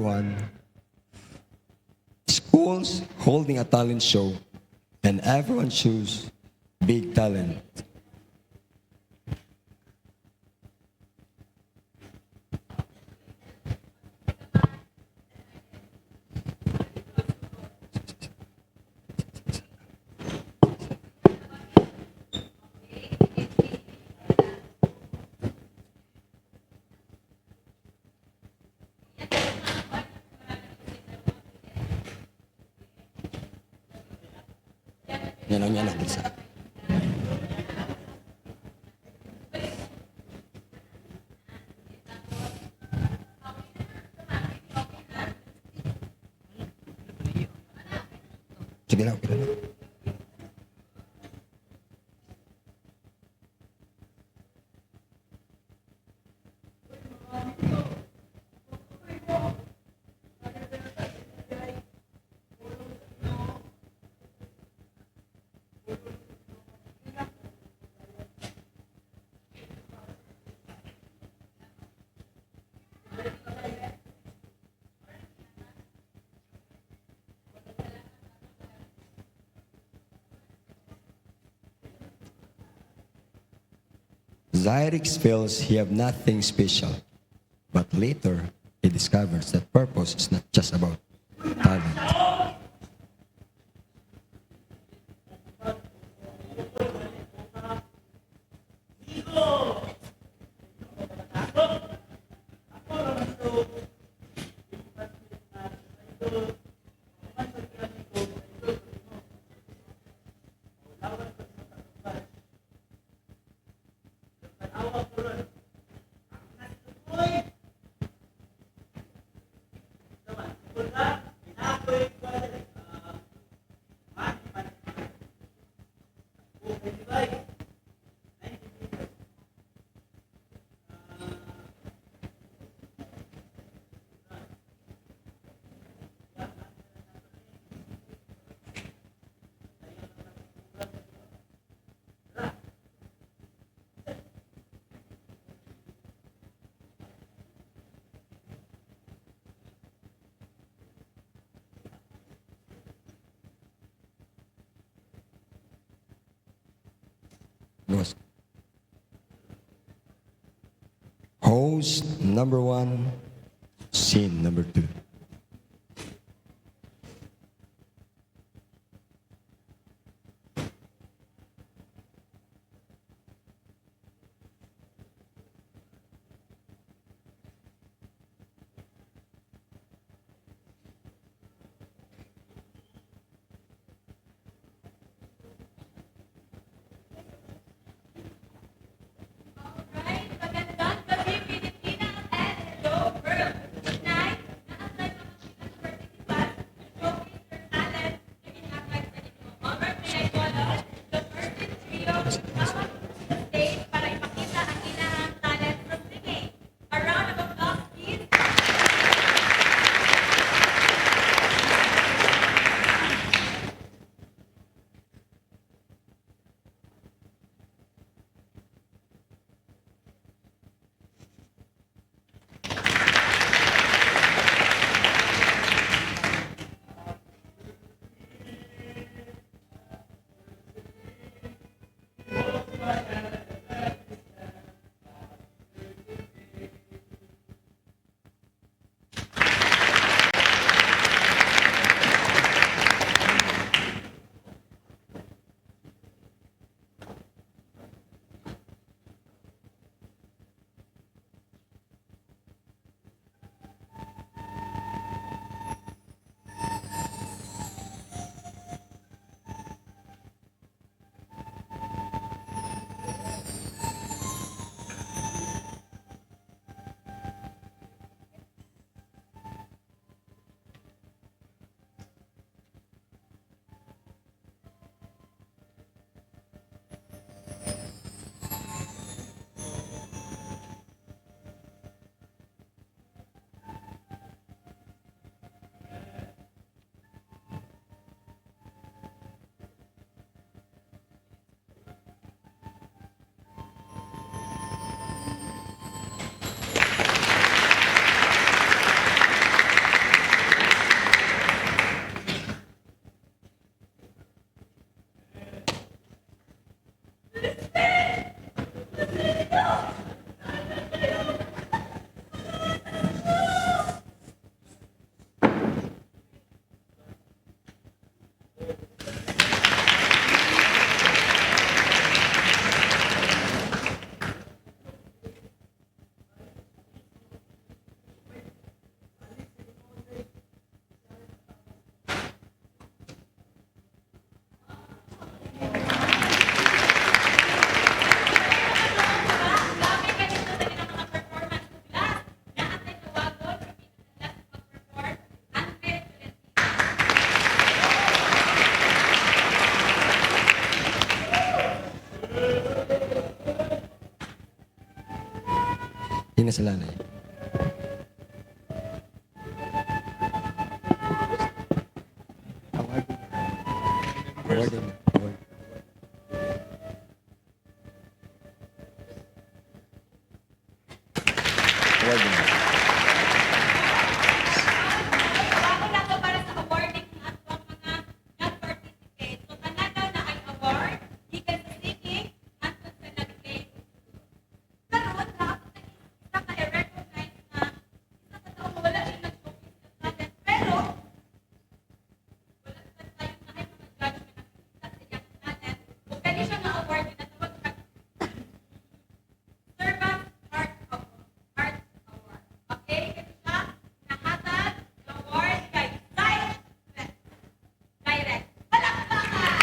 One, schools holding a talent show, and everyone choose big talent. Yan ang isa. Sige na, okay na. Zyrix feels he have nothing special, but later he discovers that purpose is not just about talent. Was host number 1, scene number 2. Magandang gabi, Pilipinas, and hello world. Tonight, nasa hinasalanay. Awarding. Award. Awarding. Bago na to para sa awarding ng atong mga nag-participate. So, kanadaw na ay award, gikan sa singing, atong sa nag-play. Karon, dapat isa ka i-recognize na isa ka taong wala siya nag-showcase ng talent. Pero, wala sa tayo na ay mga judge na nakita sa iyang talent. Kung kani siya na award, tinatawag ka Servant Heart Award. Okay? Kasi siya, nahatag ng award kay Direct. Direct. Palakpakan!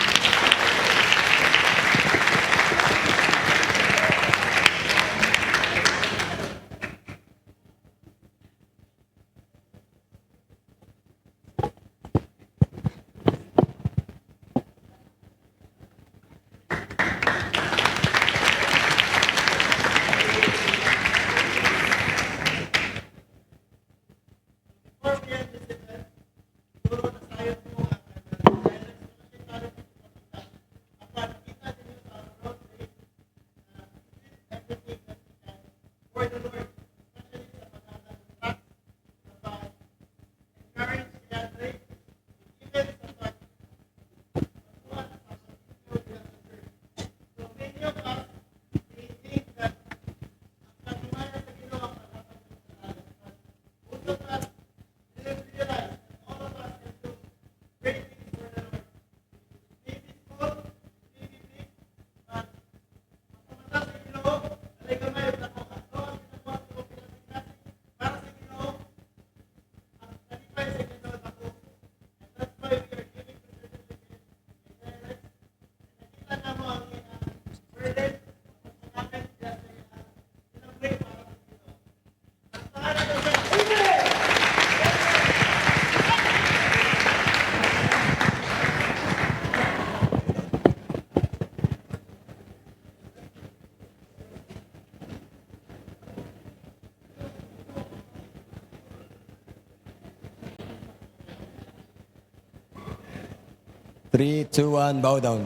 3, 2, 1, bow down.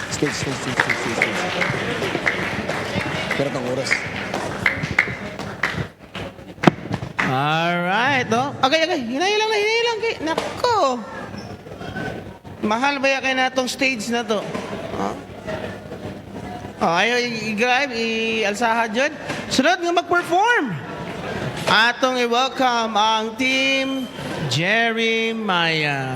Stage. Pero itong oras. Alright, no? Okay. Hinay lang. Nako. Mahal ba kay natong stage na to? Ayaw i-grab, i-alsaha dyan. Sunod nga mag-perform. Atong i-welcome ang Team Jeremiah.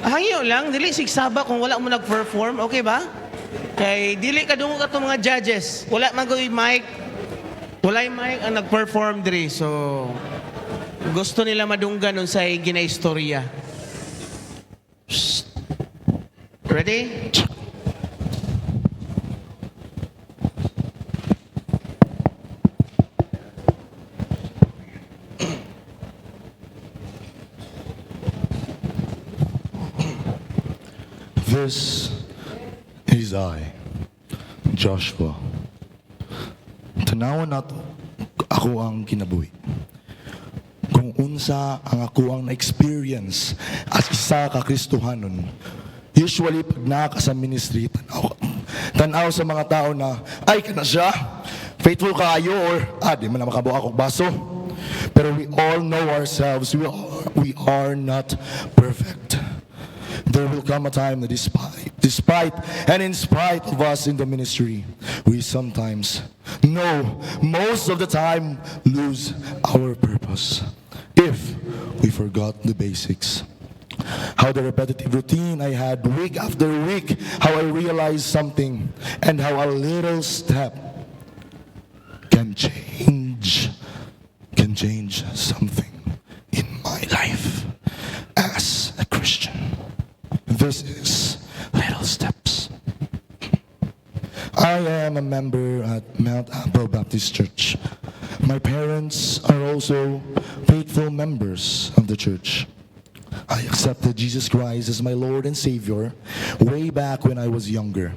Hangyo lang, dili sigsaba kung wala mo nag-perform, okay ba? Kay dili ka dungo ka mga judges. Wala magoy mic. Wala yung mic ang nag-perform diri. So gusto nila madunggan nun sa ginaistorya. Ready? This is I, Joshua. Tanawan nato ako ang kinabuhi. Kung unsa ang ako ang na-experience as isa ka Kristohanon. Usually pag naka sa ministry, tanaw sa mga tao na, ay kana siya, faithful kayo or, di man na makabuha akong baso. Pero we all know ourselves, we are not perfect. There will come a time that despite and in spite of us in the ministry, we sometimes, no, most of the time, lose our purpose if we forgot the basics. How the repetitive routine I had week after week, how I realized something, and how a little step can change something in my life as a Christian. This is Little Steps. I am a member at Mount Apple Baptist Church. My parents are also faithful members of the church. I accepted Jesus Christ as my Lord and Savior way back when I was younger.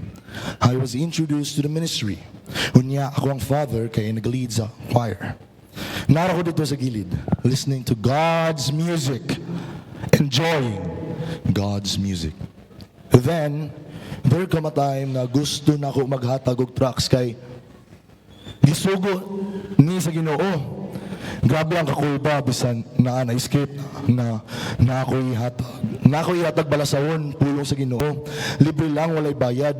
I was introduced to the ministry. Unya ako ang father kaya nag-lead sa choir. Nara ko dito sa gilid, listening to God's music, enjoying God's music. Then, there come a time na gusto na ako maghatag og tracks kay gisugo ni sa Ginoo. Grabe ang kakulba bisan na-escape na ako'y hatag balasawon pulong sa Ginoo. Libre lang, walay bayad.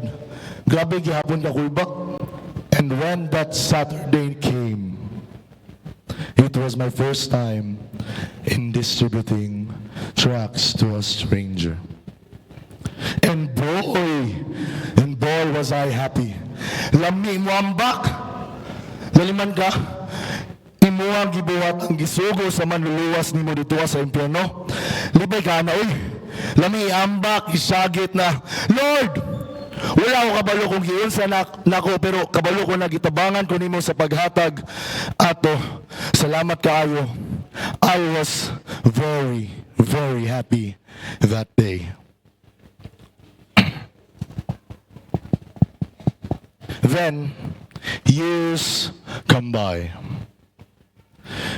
Grabe gihapon kakulba. And when that Saturday came, it was my first time in distributing tracts to a stranger. And boy was I happy. Lami mo ambak. Laliman ka. Imo ang gibuhat ang gisugo sa manluluwas nimo dito sa impyerno. Libay ka na, uy. Lami ambak, isagit na, Lord, wala ako kabalo kung giyon sa nako, pero kabalo ko na gitabangan ko nimo sa paghatag. Ato, salamat kaayo. I was very, very happy that day. Then, years come by.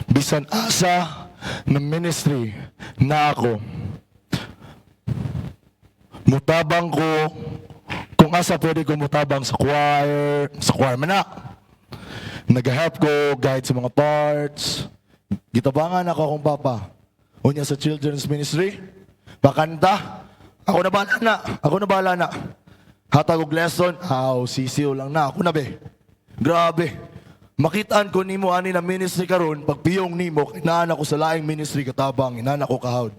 Bisan asa ng ministry na ako, mutabang ko kung asa pwede ko mutabang sa choir man na. Nag-help ko, guide sa mga parts. Gitabangan ako akong papa. Unya sa children's ministry, pakanta, ako na bahala na. Hatag og lesson, sisiw lang na, ako na be. Grabe. Makitaan ko nimo ani na ministry karon, pagpiyong nimo, inaan ako sa laing ministry katabang, inaan ako kahawd.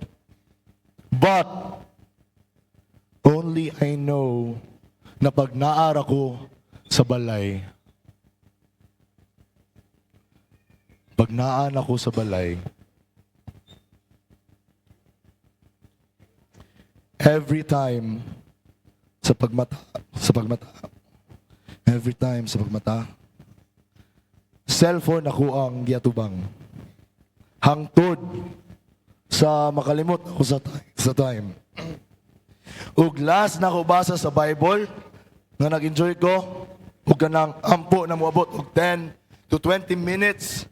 But, only I know na pag naara ko sa balay, pag naan ako sa balay, every time sa pagmata, cellphone ako ang giatubang. Hangtod sa makalimot ako sa time. Ug last na ko basa sa Bible nga nag-enjoy ko ug kanang ampo na moabot og 10 to 20 minutes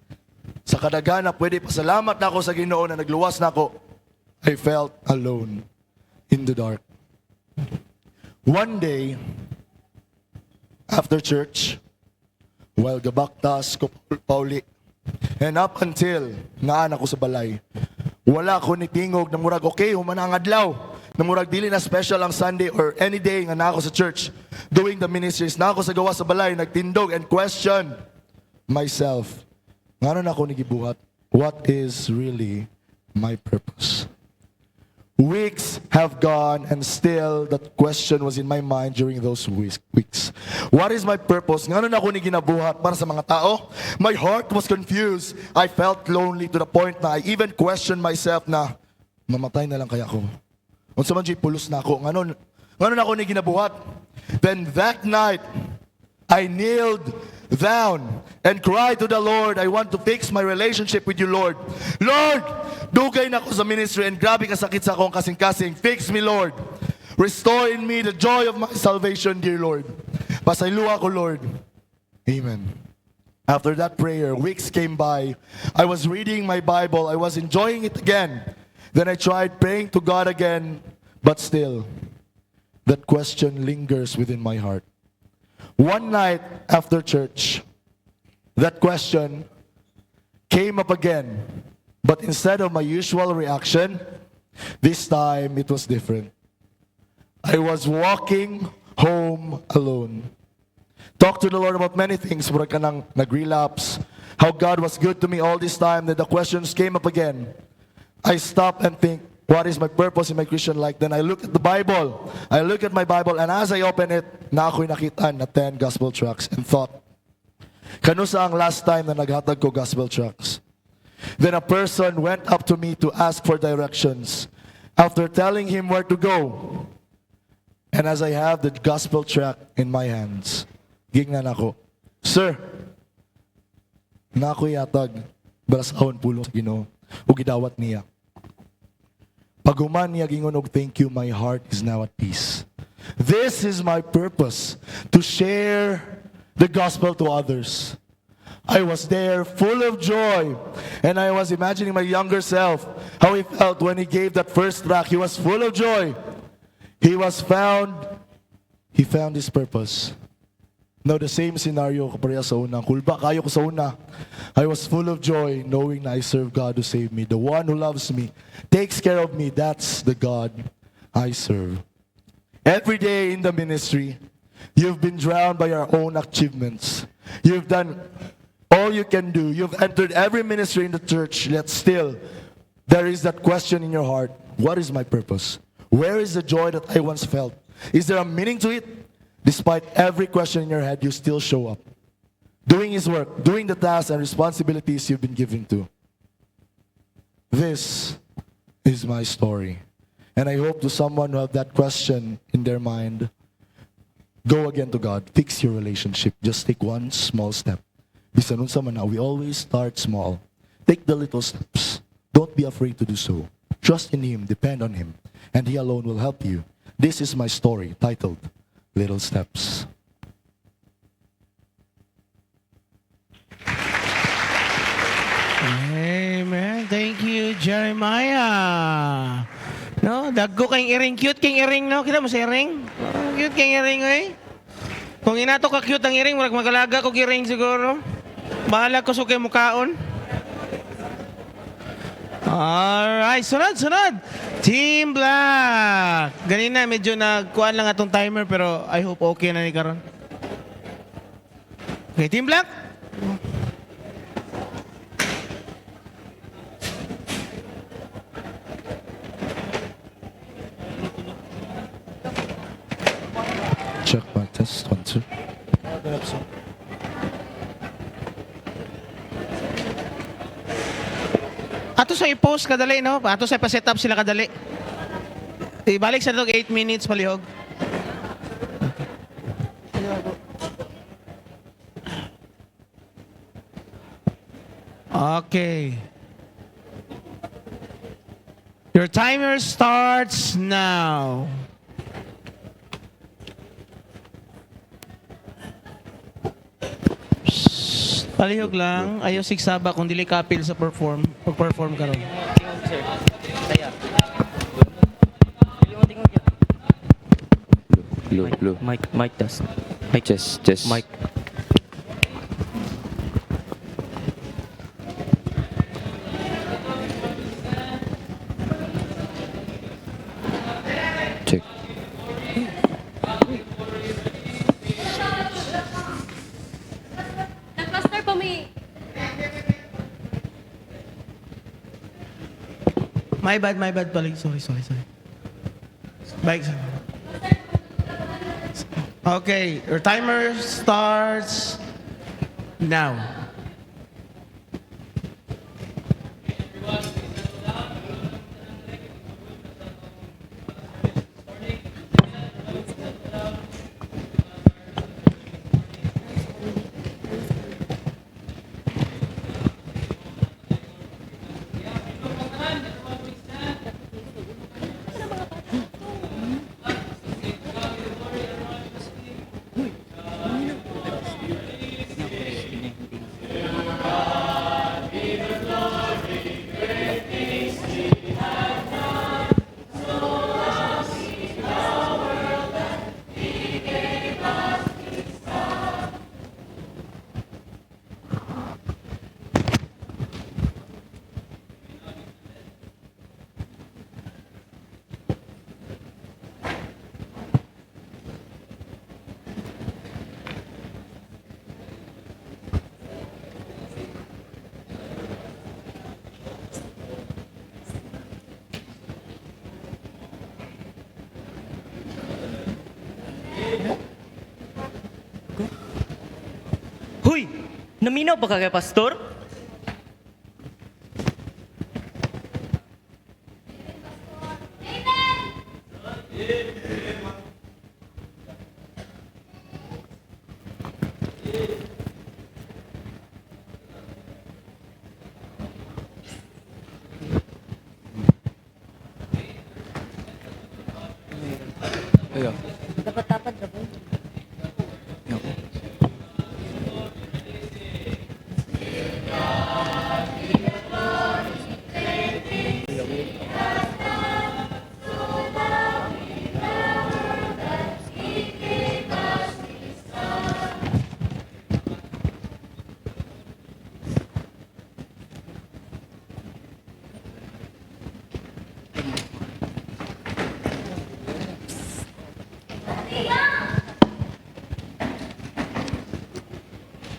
sa kadaghan na pwede pasalamat na ako sa Ginoo na nagluwas na ako. I felt alone in the dark. One day, after church, while gabaktas ko pauli, and up until naan ako sa balay, wala ko ni tingog na murag, okay, human ang adlaw, na murag dili na special ang Sunday or any day nga na ako sa church, doing the ministries, na ako sa gawa sa balay, nagtindog and question myself, nga na ako nigibuhat, what is really my purpose? Weeks have gone and still that question was in my mind during those weeks. What is my purpose? Ngano na ako ni ginabuhat para sa mga tao? My heart was confused. I felt lonely to the point na I even questioned myself na mamatay na lang kaya ako. Unsa man jay pulos na ako. Ngano na ako ni ginabuhat? Then that night I kneeled down and cried to the Lord, I want to fix my relationship with you, Lord. Lord, dugay na ako sa ministry and grabe kasakit sa akong kasing-kasing. Fix me, Lord. Restore in me the joy of my salvation, dear Lord. Pasayloa ko, Lord. Amen. After that prayer, weeks came by. I was reading my Bible. I was enjoying it again. Then I tried praying to God again, but still, that question lingers within my heart. One night after church, that question came up again. But instead of my usual reaction, this time it was different. I was walking home alone. Talked to the Lord about many things, mura ka nang nag-relapse, how God was good to me all this time, then the questions came up again. I stop and think, what is my purpose in my Christian life? Then I look at the Bible. I look at my Bible, and as I open it, na ako'y nakita na 10 gospel tracts and thought, kanusa ang last time na naghatag ko gospel tracts? Then a person went up to me to ask for directions. After telling him where to go, and as I have the gospel tract in my hands, gingnan ako, Sir, na ako'y yatag, balasahon pulong sa Ginoo, o gidawat niya. Paguman niya gingon og thank you, my heart is now at peace. This is my purpose, to share the gospel to others. I was there full of joy, and I was imagining my younger self, how he felt when he gave that first track. He was full of joy. He found his purpose. Now, the same scenario ko pareha sa una. Kulba kayo ko sa una. I was full of joy knowing na I serve God who saved me. The one who loves me, takes care of me. That's the God I serve. Every day in the ministry, you've been drowned by your own achievements. You've done all you can do. You've entered every ministry in the church, yet still, there is that question in your heart. What is my purpose? Where is the joy that I once felt? Is there a meaning to it? Despite every question in your head, you still show up. Doing His work, doing the tasks and responsibilities you've been given to. This is my story. And I hope to someone who have that question in their mind, go again to God. Fix your relationship. Just take one small step. Bisan unsa man na, we always start small. Take the little steps. Don't be afraid to do so. Trust in Him, depend on Him, and He alone will help you. This is my story, titled Little Steps. Amen. Thank you, Jeremiah. No, dagko kayong iring. Cute kayong iring, no? Kita mo sa iring? Cute kayong iring, eh. Kung inato ka cute ang iring, magalaga ko iring siguro. Bahala ko sa kayo mukaon. Alright, sunod. Team Black. Ganina, medyo nagkuhan lang atong timer, pero I hope okay na ni karon. Okay, Team Black. Check my test, 1, 2. Ato sa i-post kadali, no? Ato sa pa-set up sila kadali. Ibalik sa dog 8 minutes palihog. Okay. Your timer starts now. Palihog lang, ayaw sigsaba kung dili kapil sa pag-perform ka ron. Blue. Mic test. Just. Mic. Check. Nag-pastor po may... My bad pala. Sorry. Bike. Okay, your timer starts now. Huy! Naminaw ba ka kay Pastor?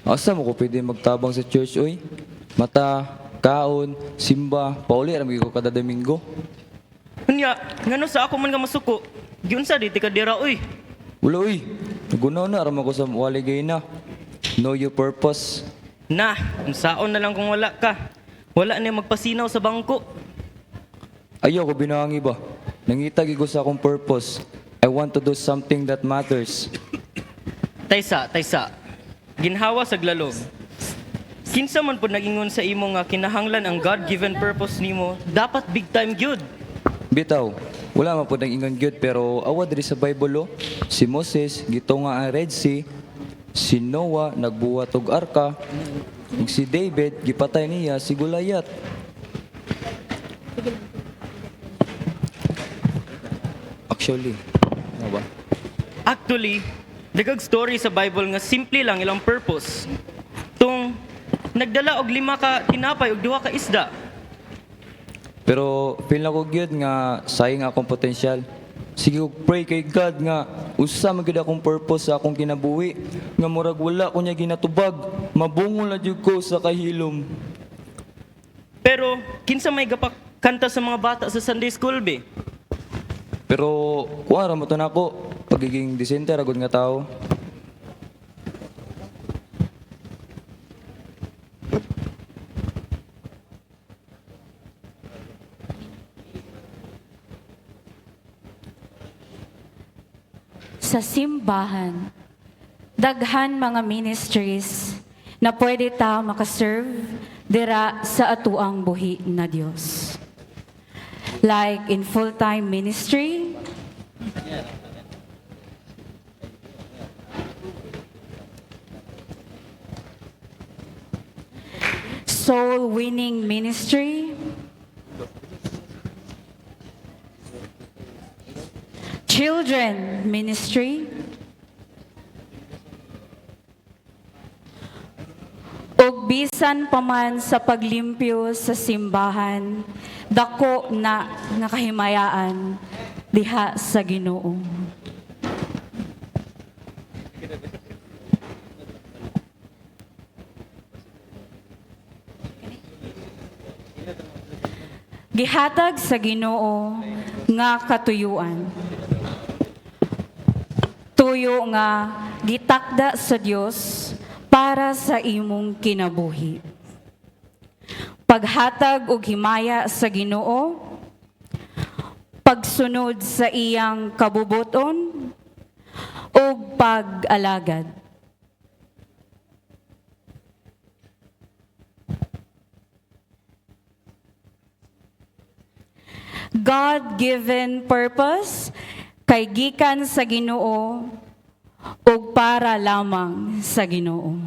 Asa mo ko pwede magtabang sa church, oy? Mata, kaon, simba, pauli, ramig ko kada Domingo. Unya, ngano sa ako man nga masuko? Giunsa di ti ka dira uy. Wala, oy. Nagunaw na, aram ako sa waligay na. Know your purpose. Na, unsaon na lang kung wala ka. Wala na magpasinaw sa bangko. Ayaw ko binawangi ba? Nangitagi ko sa akong purpose. I want to do something that matters. Taysa. Ginhawa sa glalom. Kinsa man po nagingon sa imo nga kinahanglan ang God-given purpose nimo, dapat big time gyud. Bitaw, wala man po nang ingon gyud pero awad diri sa Bible, oh. Si Moses gitunga ang Red Sea, si Noah nagbuhat og arka, ug si David gipatay niya si Goliath. Actually, dagag story sa Bible nga simple lang ilang purpose. Tung nagdala og 5 ka tinapay ug 2 ka isda. Pero feel na ko gyud nga sayang akong potensyal. Sige ko pray kay God nga usa man gyud akong purpose sa akong kinabuhi nga murag wala ko niya ginatubag, mabungol na jud ko sa kahilom. Pero kinsa may gapakanta sa mga bata sa Sunday school be? Pero kuha ra mo to nako pagiging disente ra gud nga tao. Sa simbahan, daghan mga ministries na pwede ta makaserve dira sa atuang buhi na Dios. Like in full-time ministry, soul winning ministry, children ministry, ug bisan pa man sa paglimpyo sa simbahan, dako na nakahimayaan diha sa Ginoo. Gihatag sa Ginoo nga katuyuan. Tuyo nga gitakda sa Dios para sa imong kinabuhi. Paghatag og himaya sa Ginoo, pagsunod sa iyang kabubuton, ug pag-alagad. God-given purpose kay gikan sa Ginoo ug para lamang sa Ginoo.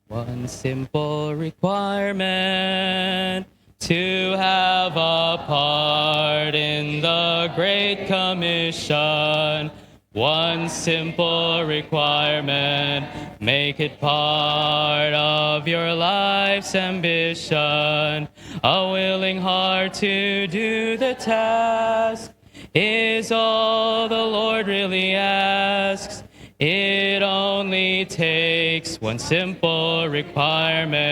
One simple requirement to have a part in the Great Commission. One simple requirement, make it part of your life's ambition. A willing heart to do the task is all the Lord really asks. It only takes one simple requirement.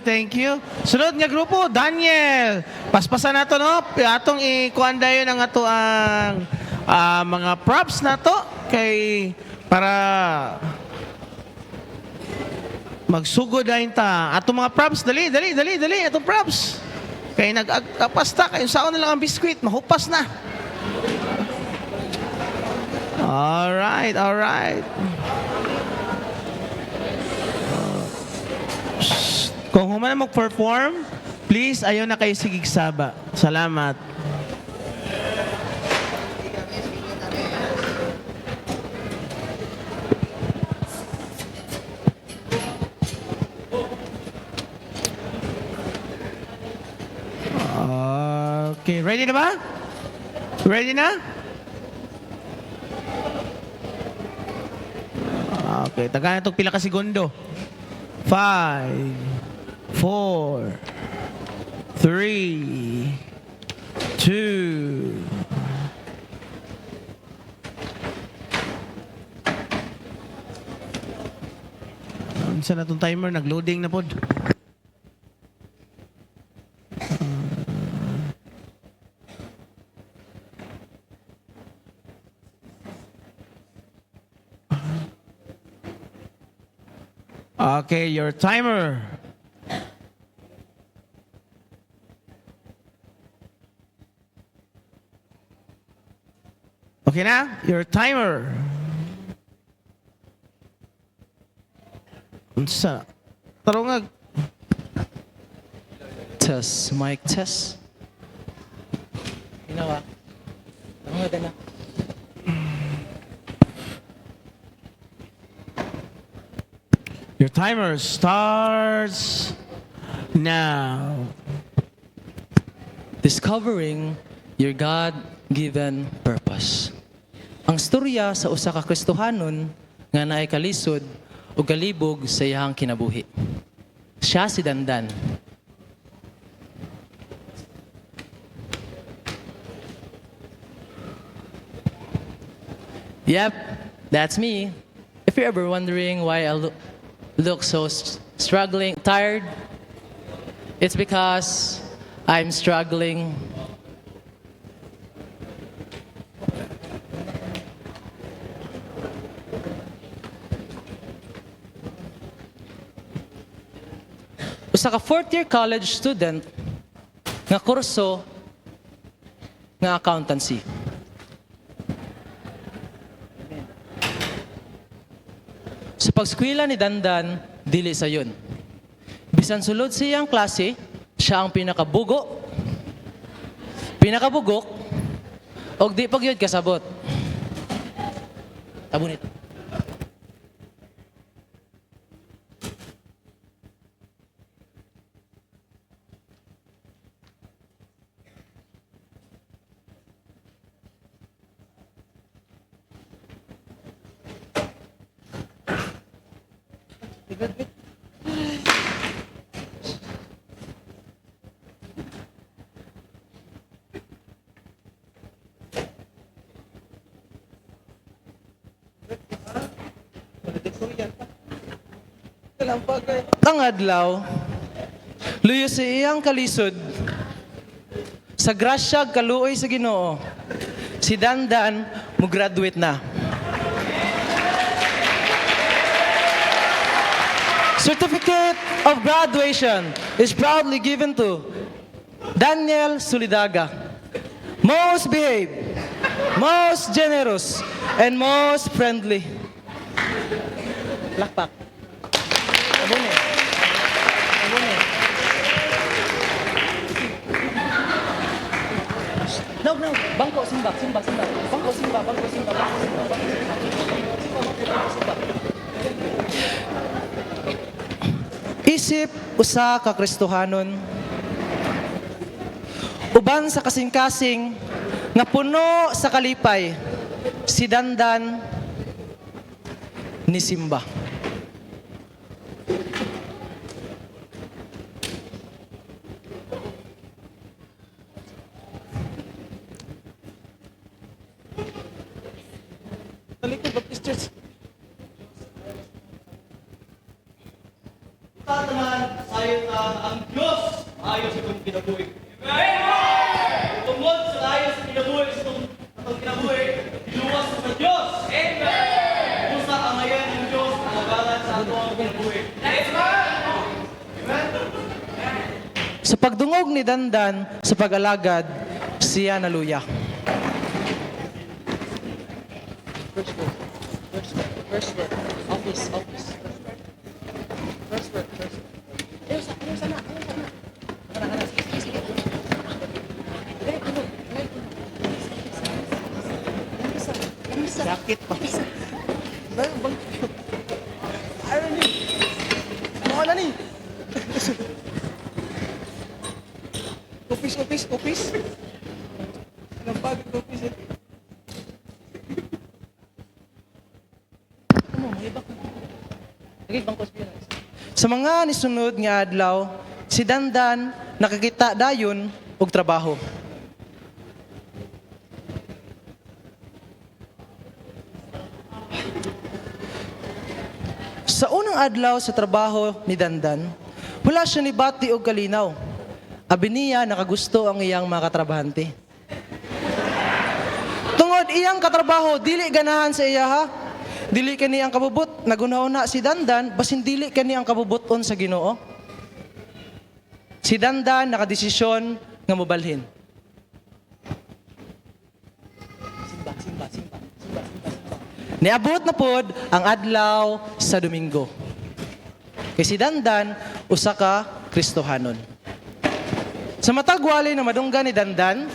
Thank you. Sunod nga grupo, Daniel. Paspasan nato no, atong ikuan dayon ang ato ang mga props nato kay para magsugod dayon ta. Atong mga props, dali, atong props. Kay nagapasta kay saon na lang ang biskwit, mahupas na. All right. Kung human na mag-perform, please, ayaw na kayo sigigsaba. Salamat. ready na ba? Ready na? Okay, taga na itong pila ka segundo. 5, 4, 3, 2, saan na itong timer? Nag-loading na pod. Okay, your timer. Okay na? Your timer. Unsa? Tarongag. Test, mic test. Ginawa. Tarongag na. Your timer starts now. Discovering your God-given purpose. Ang storya sa usa ka Kristohanon nga naay kalisod o galibog sa iyahang kinabuhi. Siya si Dandan. Yep, that's me. If you're ever wondering why I look so struggling, tired, it's because I'm struggling. Usa ka fourth year college student nga kurso nga accountancy. Sa pagskwela ni Dandan, dili sa yun. Bisan sulod siyang klase, siya ang pinakabugok, og di pagyod kasabot. Tabo nito. Ang adlaw, luyo sa iyang kalisod, sa grasya kaluoy sa Ginoo, si Dandan mo graduate na. Certificate of graduation is proudly given to Daniel Sulidaga. Most behaved, most generous, and most friendly. Lakpak. Abone. Abone. No. Bangko, simba. Bangko, simba. Isip usa ka Kristohanon, uban sa kasing-kasing nga puno sa kalipay, si Dandan ni Simba. Talikod Baptist Church. Tatanan, sayo na ang Diyos ayos sa itong kinabuhi. Amen! Tungod sa ayos sa kinabuhi, sa itong kinabuhi, iluwas sa Diyos. Amen! Kusa ang ngayon ng Diyos, ang agalan sa itong kinabuhi. Amen! Sa pagdungog ni Dandan, sa pag-alagad, siya naluya. First word. Office. First word. Ayaw sana. Sige. Sakit pa. Ayaw ni. Mga na ni. Office. Sa mga nisunod nga adlaw, si Dandan nakakita dayon og trabaho. Sa unang adlaw sa trabaho ni Dandan, wala siya ni bati og kalinaw. Abi niya nakagusto ang iyang mga katrabahante. Tungod iyang katrabaho, dili ganahan sa iya ha. Dili kani ang kabubot, nagunahuna si Dandan, basin dili kani ang kabubuton sa Ginoo. Si Dandan nakadesisyon nga mobalhin. Niabot na pod ang adlaw sa Domingo. Kay si Dandan usa ka Kristohanon. Sa matag wali na madunggan ni Dandan,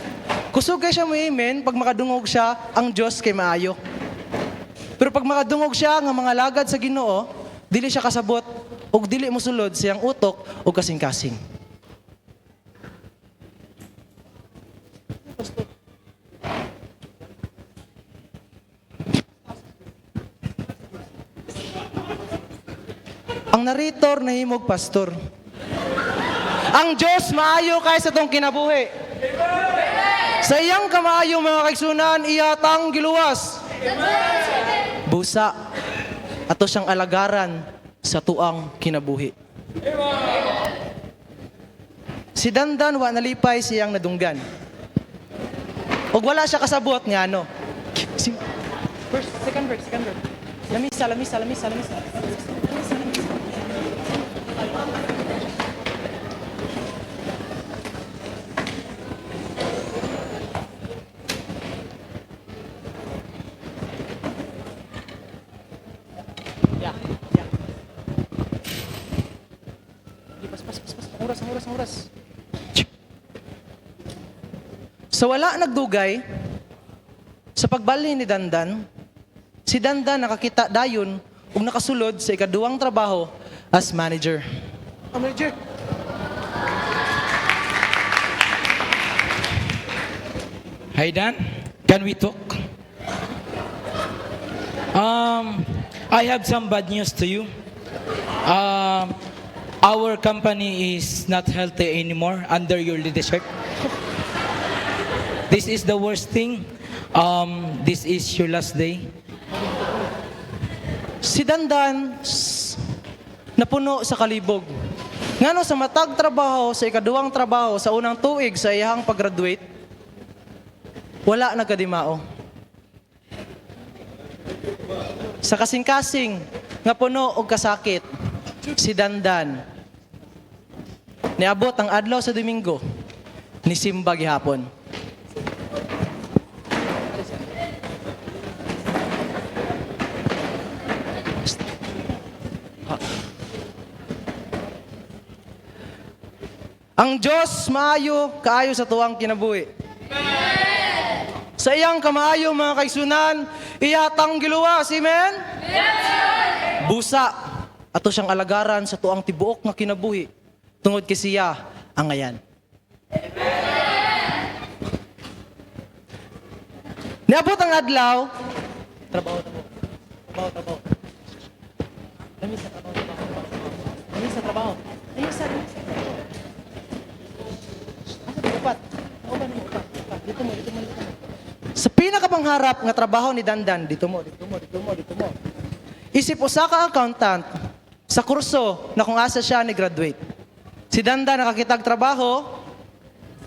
kusog kay siya muhimen pag makadungog siya ang Dios kay maayo. Pero pag makadungog siya nga mga lagad sa Ginoo, dili siya kasabot ug dili mosulod siyang utok ug kasing-kasing. Ang narrator nahimog pastor. Ang Diyos maayo kay sa tong kinabuhi. Sa iyang kamaayo mga kaigsunan, iyatang giluwas. Busa ato siyang alagaran sa tuang kinabuhi. Si Dandan wa nalipay siyang nadunggan. Og wala siya kasabot nga ano. Second verse. Lamisa. Oras. So wala nagdugay sa pagbalhin ni Dandan, si Dandan nakakita dayon ug nakasulod sa ikaduhang trabaho as manager. Manager. Hi Dan, can we talk? I have some bad news to you. Our company is not healthy anymore under your leadership. This is the worst thing. This is your last day. Si Dandan napuno sa kalibog. Ngano sa matag trabaho sa ikaduhang trabaho sa unang tuig sa iyang pag-graduate, wala nagkadimao. Sa kasing-kasing nga puno og kasakit, si Dandan niabot ang adlaw sa Domingo, nisimba gihapon. Ang Diyos maayo kaayo sa tuwang kinabuhi. Sa iyang kamaayo mga kaigsunan, iyatang giluwas. Amen? Busa ato siyang alagaran sa tuang tibuok nga kinabuhi. Tungod kay siya ang ngayan. Niabot ang adlaw. Trabaho. Lamisa trabaho. Upat. Dito mo. Sa pinakapangharap nga trabaho ni Dandan, dito mo. Isip usa ka accountant sa kurso na kung asa siya ni graduate. Si Dandan nakakitag trabaho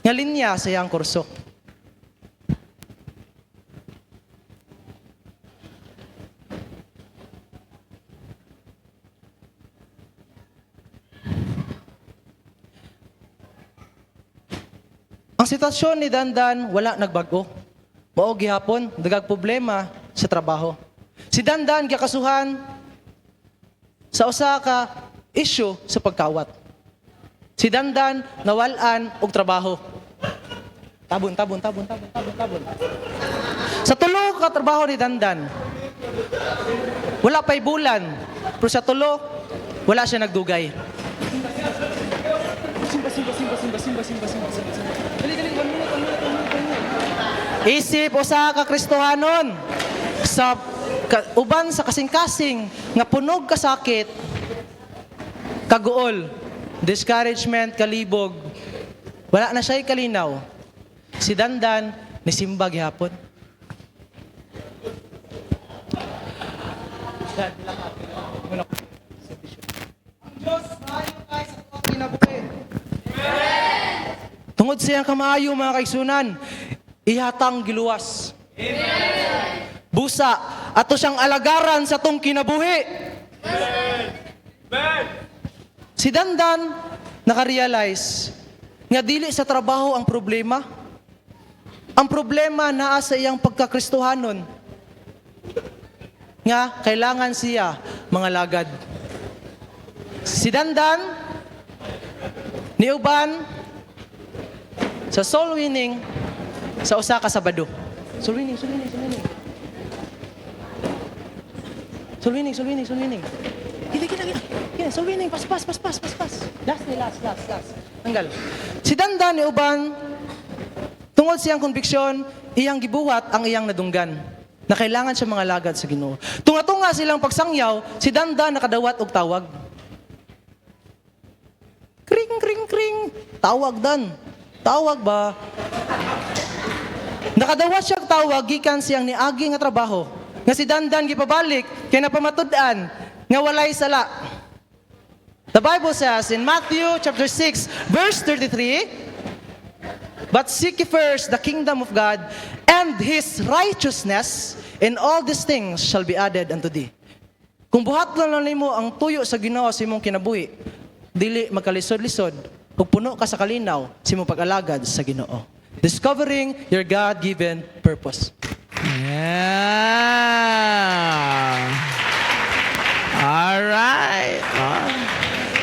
nga linya sa iyang kurso. Ang sitwasyon ni Dandan wala nagbago. Mao gihapon dagag problema sa trabaho. Si Dandan gikasuhan sa usa ka issue sa pagkawat. Si Dandan nawalan og trabaho. Tabon. Sa tulo ka trabaho ni Dandan, wala pa'y bulan, pero sa tulo, wala siya nagdugay. Simba. Dali, 1 minute. Isip usa ka Kristohanon sa uban sa kasing-kasing nga punog ka sakit, kaguol, discouragement, kalibog, wala na siya'y kalinaw. Si Dandan ni simba gihapon. Tungod siya kamaayo mga kaigsunan, ihatang giluwas. Busa, ato siyang alagaran sa tong kinabuhi. Si Dandan nakarealize nga dili sa trabaho ang problema. Ang problema naa sa iyang pagkakristohanon. Nga kailangan siya mga lagad. Si Dandan niuban sa soul winning sa usa ka Sabado. Soul winning. Gila, soul winning. Pas. Last. Tanggal. Si Dandan niuban tungod siyang konbiksyon, iyang gibuhat ang iyang nadunggan na kailangan siya mga lagad sa Ginoo. Tunga-tunga silang pagsangyaw, si Dandan nakadawat og tawag. Kring. Tawag Dan. Tawag ba? Nakadawat siya og tawag gikan siyang niagi nga trabaho. Nga si Dandan gipabalik kay napamatud-an nga walay sala. The Bible says in Matthew chapter 6 verse 33, "But seek ye first the kingdom of God and His righteousness, and all these things shall be added unto thee." Kung buhaton lang nimo ang tuyo sa Ginoo sa imong kinabuhi, dili magkalisod-lisod, ug puno ka sa kalinaw sa imong pag-alagad sa Ginoo. Discovering your God-given purpose. Yeah. Alright.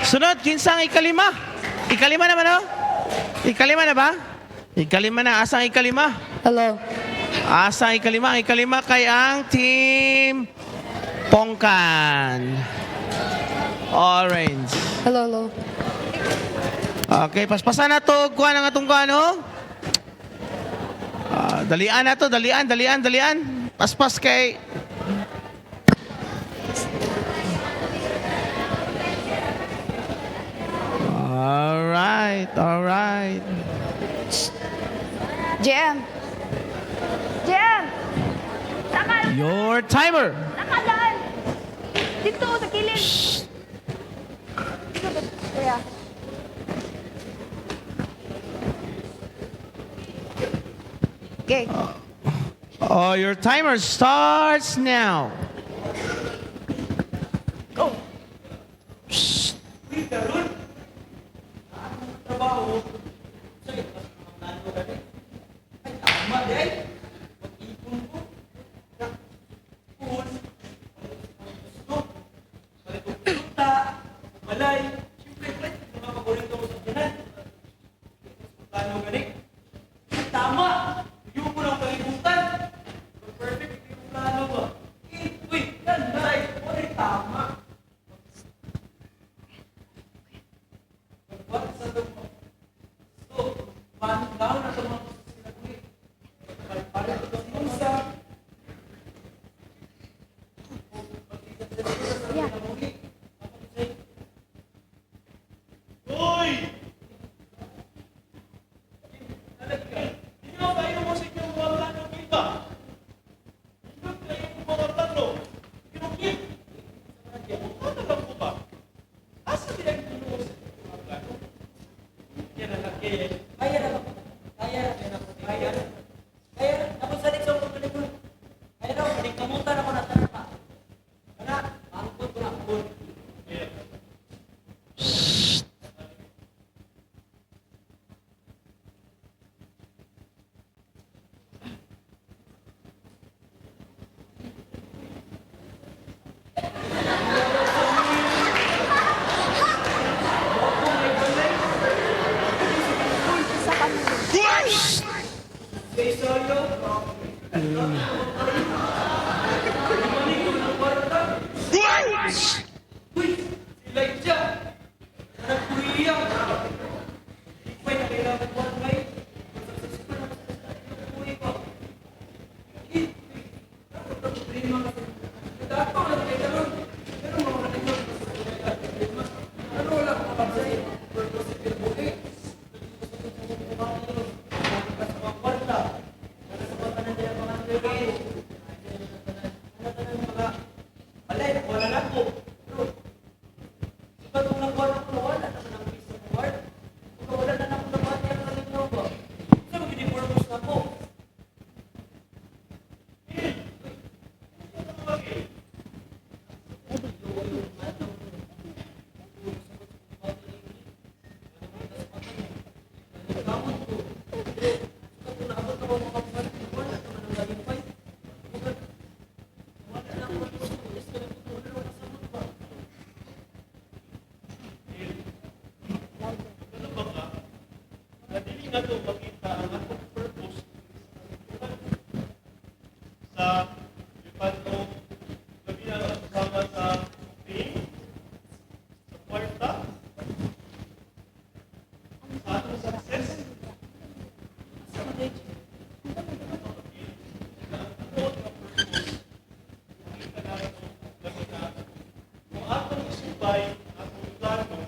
Sunod, kinsang ikalima. Ikalima naman, oh. Ikalima na ba? Ikalima na. Asang ikalima? Hello. Asang ikalima? Ikalima kay ang Team Pongkan. Orange. Hello. Okay, paspasan na to. Kuha na nga itong kuha, dalian na to. Dalian. Paspas kay... Alright. JM. Your timer. Nakalaan. Dito sa kilid. Dito ba? Kuya. Okay. Oh, your timer starts now. Go. na ito makita ang atong purpose sa lipan o gabi na kasama sa team, sa kwarta, sa atong success. Kung atong isubay, atong plano,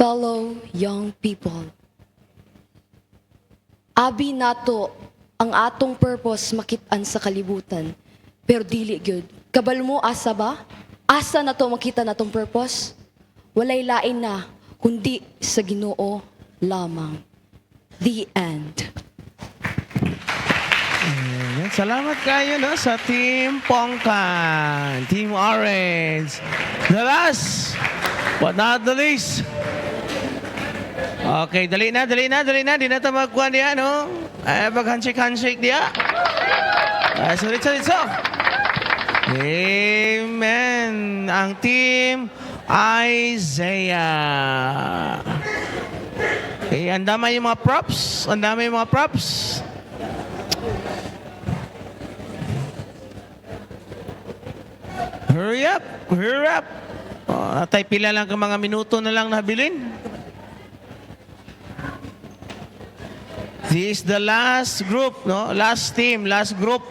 Fellow young people, abi nato ang atong purpose makit-an sa kalibutan, pero dili gyud. Kabal mo asa ba? Asa nato makita natong purpose? Walay lain na kundi sa Ginoo lamang. The end. Ayan, salamat kayo no, sa Team Pongkan, Team Orange. The last, but not the least. Okay, dali na. Di na ito magkuhan diya, no? Pag-handshake diya. Sulit. Amen. Ang Team Isaiah. Okay, andama yung mga props. Hurry up. Atay pila lang ka mga minuto na lang nabilin. This is the last group, no? Last group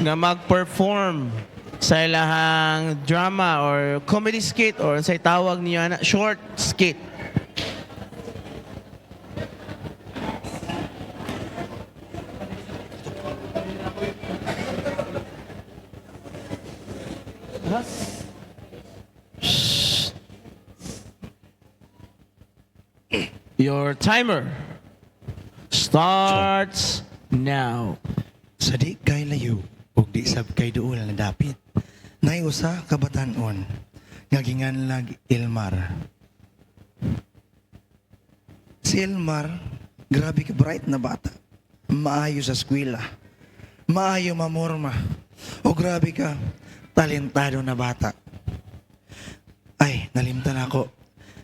na mag-perform sa ilahang drama or comedy skit or sa tawag niyo na short skit. Your timer starts now. Sa di kay layo, ug di sab kay duol na dapit. Nay usa ka batan-on nga ginganlag Ilmar. Si Ilmar, grabe ka bright na bata. Maayo sa eskwela. Maayo mamorma. O grabe ka, talentado na bata. Ay, nalimtan ako.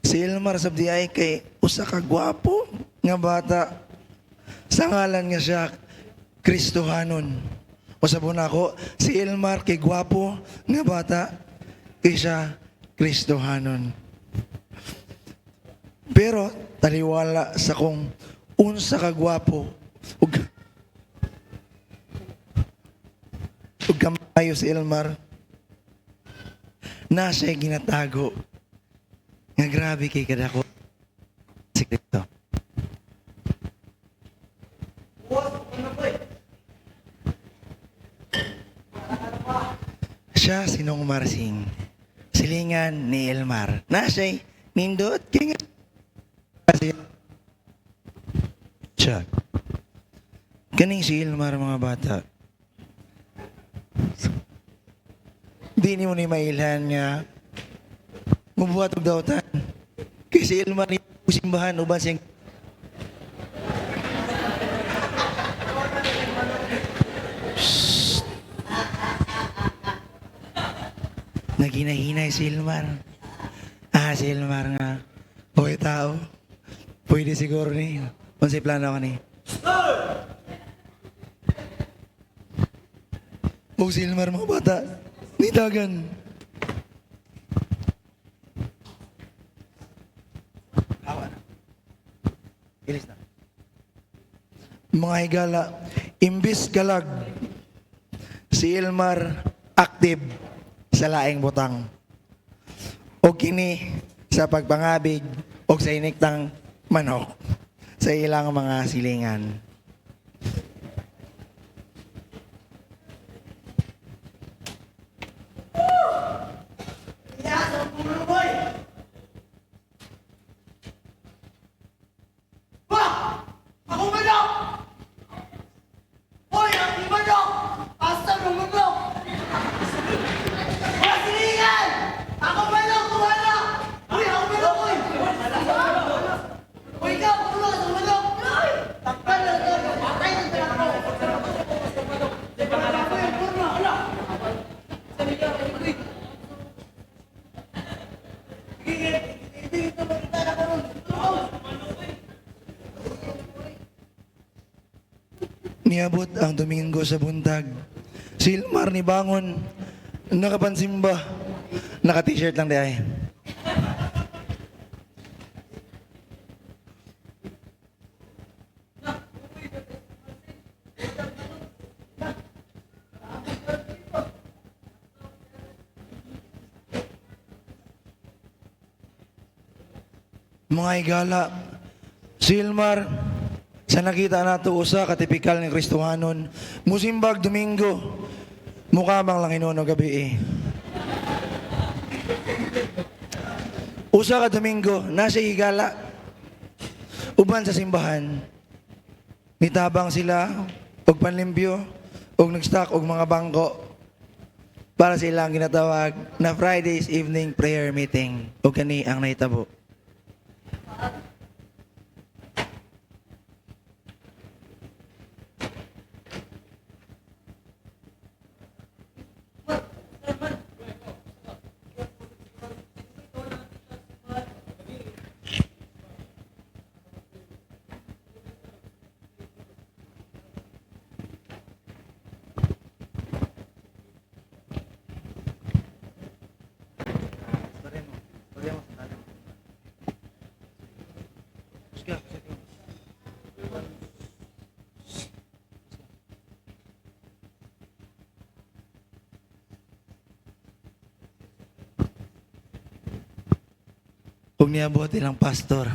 Si Ilmar sabdi ay kay usa ka gwapo nga bata. Sa ngalan nga siya Kristohanon. O sabon ako, si Ilmar kay gwapo nga bata kay siya Kristohanon. Pero taliwala sa kung unsa ka gwapo ug kamayo si Ilmar na siya ginatago nga grabe kay kadako sikreto. Siya sinong Marsing silingan ni Elmar. Nasa'y nindot kaya nga. Kasi, siya. Kaning si Elmar mga bata. Di ni mo ni mailhan nga mubuhat og dawtan. Kasi Elmar ni simbahan uban siyang naghinay-hinay si Elmar. Si Elmar nga. Hoy tao. Pwede siguro ni. Unsay plano ka ni? O si Elmar mga bata. Nitagan. Hawa na. Ilis na. Mga higala, imbis galag, si Elmar active sa laing butang. O kini sa pagpangabig o sa iniktang manok sa ilang mga silingan. Niabot ang Domingo sa buntag. Si Elmar ni bangon, nakapansimba, naka-t-shirt lang di ay. Mga higala, si Elmar, sa nakita nato usa ka tipikal ng Kristohanon, musimbag Domingo, mukha bang lang inuno gabi eh. Usa ka Domingo, nasa higala, uban sa simbahan, nitabang sila, og panlimpyo, og nag-stock og mga bangko, para silang ginatawag na Friday's evening prayer meeting, o kani ang nahitabo. Kung niabot ilang pastor.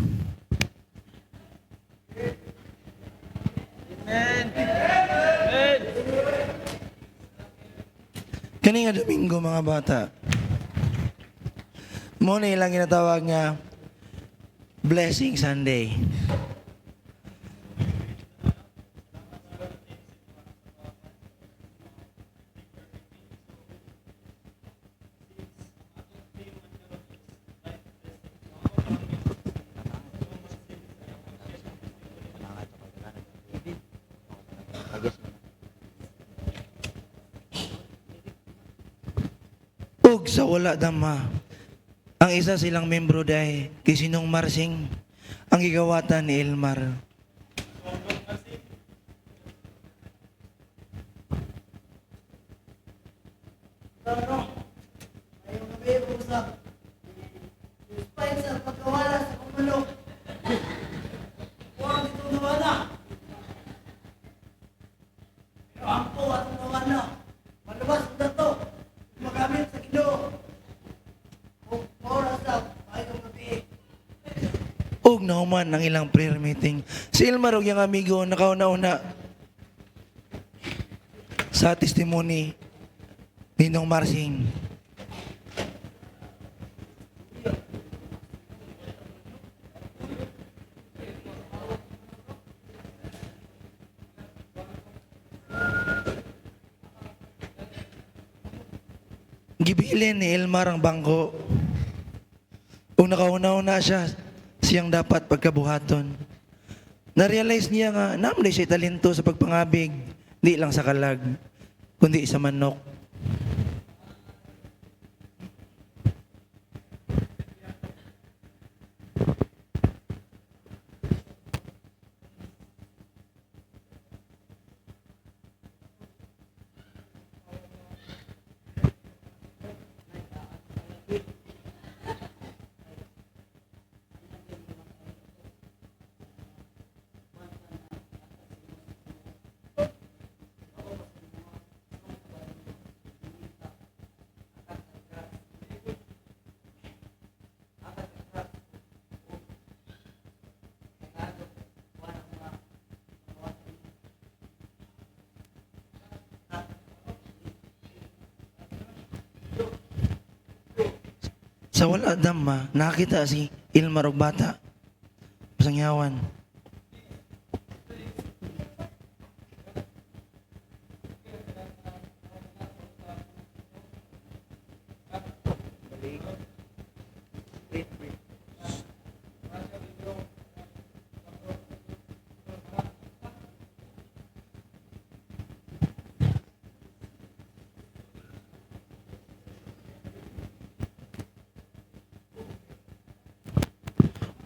Kani nga Domingo mga bata. Mo na ilang ginatawag nga Blessing Sunday. Ug sa wala dama, ang isa silang membro dahil kay Sinong Marsing ang gigawatan ni Elmar. Og nahuman ang ilang prayer meeting. Si Elmar og yung amigo nakauna-una sa testimony ni Nong Marsing. gibilin ni Elmar ang bangko. Kung nakauna-una siya, siyang dapat pagkabuhaton. Na-realize niya nga, namlay siya talento sa pagpangabig, di lang sa kalag, kundi sa manok. Sa wala dama, nakita si Elmar og bata. Pasangyawan.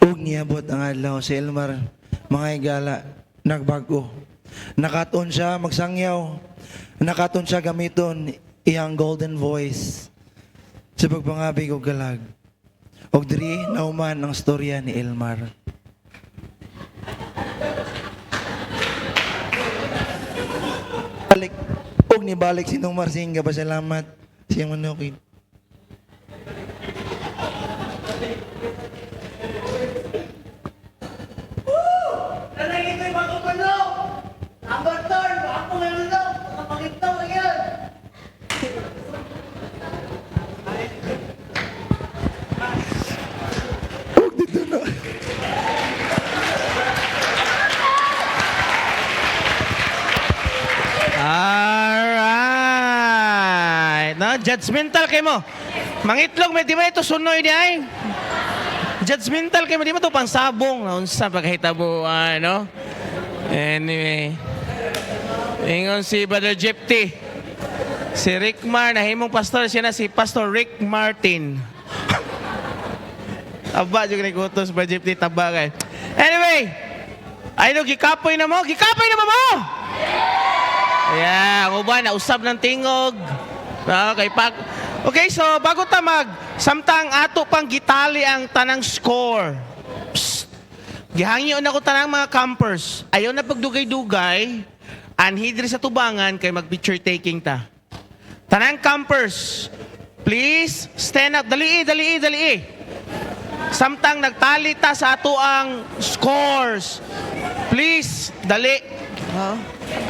Ug niabot ang adlaw si Elmar, mga higala, nagbago. Nakaton siya magsangyaw. Nakaton siya gamiton iyang golden voice sa pagpangabig og galag. Og diri nauman ang storya ni Elmar. Balik og nibalik si Nung Marsinga, pasalamat siyang manukid. Alright. No, judgmental kayo mo. Mangitlog, may di ba ito sunoy di ay? Judgmental kayo mo, di mo ito pangsabong. Naunsa pagkahitabuan, no? Anyway. Ingon si Brother Jepty. Si Rick Mar, nahimong pastor, siya na si Pastor Rick Martin. Aba, yung nagkutos ba Jepty, taba kay. Anyway, ay no, gikapoy na mo? Gikapoy na mo! Yeah, ako ba, nausap ng tingog. Okay, okay, so bago ta samtang ato pang gitali ang tanang score. Psst. Gihangyo na ko tanang mga campers. Ayaw na pagdugay-dugay. Anhidri sa tubangan kay mag-picture taking ta. Tanang campers, please stand up. Dali. Samtang nagtali ta sa ato ang scores. Please, dali.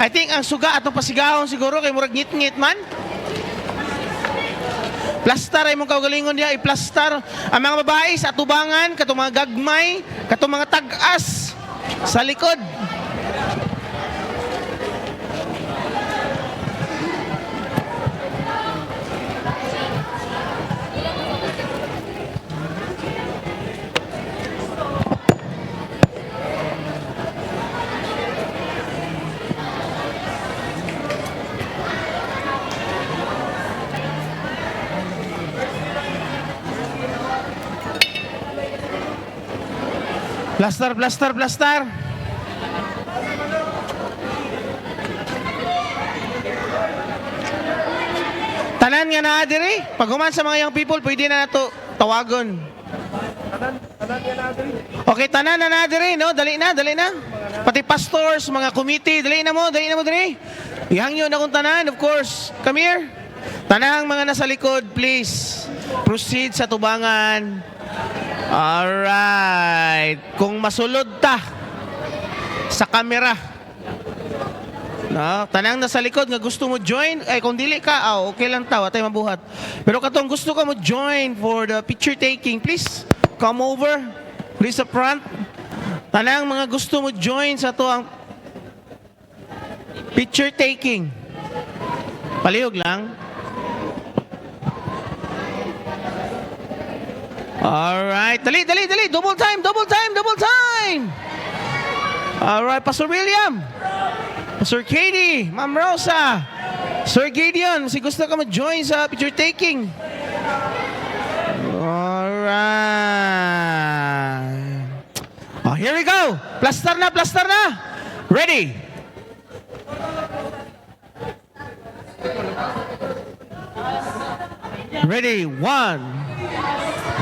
I think ang suga atong pasigahon siguro kay murag ngit-ngit man. Plastar ay mong kaugalingon diya, i-plastar ang mga babae sa atubangan, katong mga gagmay, katong mga tag-as sa likod. Plastar. Tanan nga na diri. Pag human sa mga young people, pwede na nato tawagon. Okay, tanan na diri, no? Dali na. Pati pastors, mga committee, dali na mo diri. Ihangyo na kung tanan, of course. Come here. Tanang mga nasa likod, please. Proceed sa tubangan. Alright. Kung masulod ta sa camera, no, tanang nasa likod nga gusto mo join, ay kung dili ka, okay lang tawa tayo mabuhat. Pero katong gusto ka mo join for the picture taking, please come over. Please sa front. Tanang mga gusto mo join sa to ang picture taking. Palihog lang. Alright, dali. Double time. Alright, Pastor William. Pastor Katie, Ma'am Rosa. Sir Gideon, si gusto ka mag-join sa picture taking. Alright. Oh, here we go. Plaster na. Ready? Ready, 1.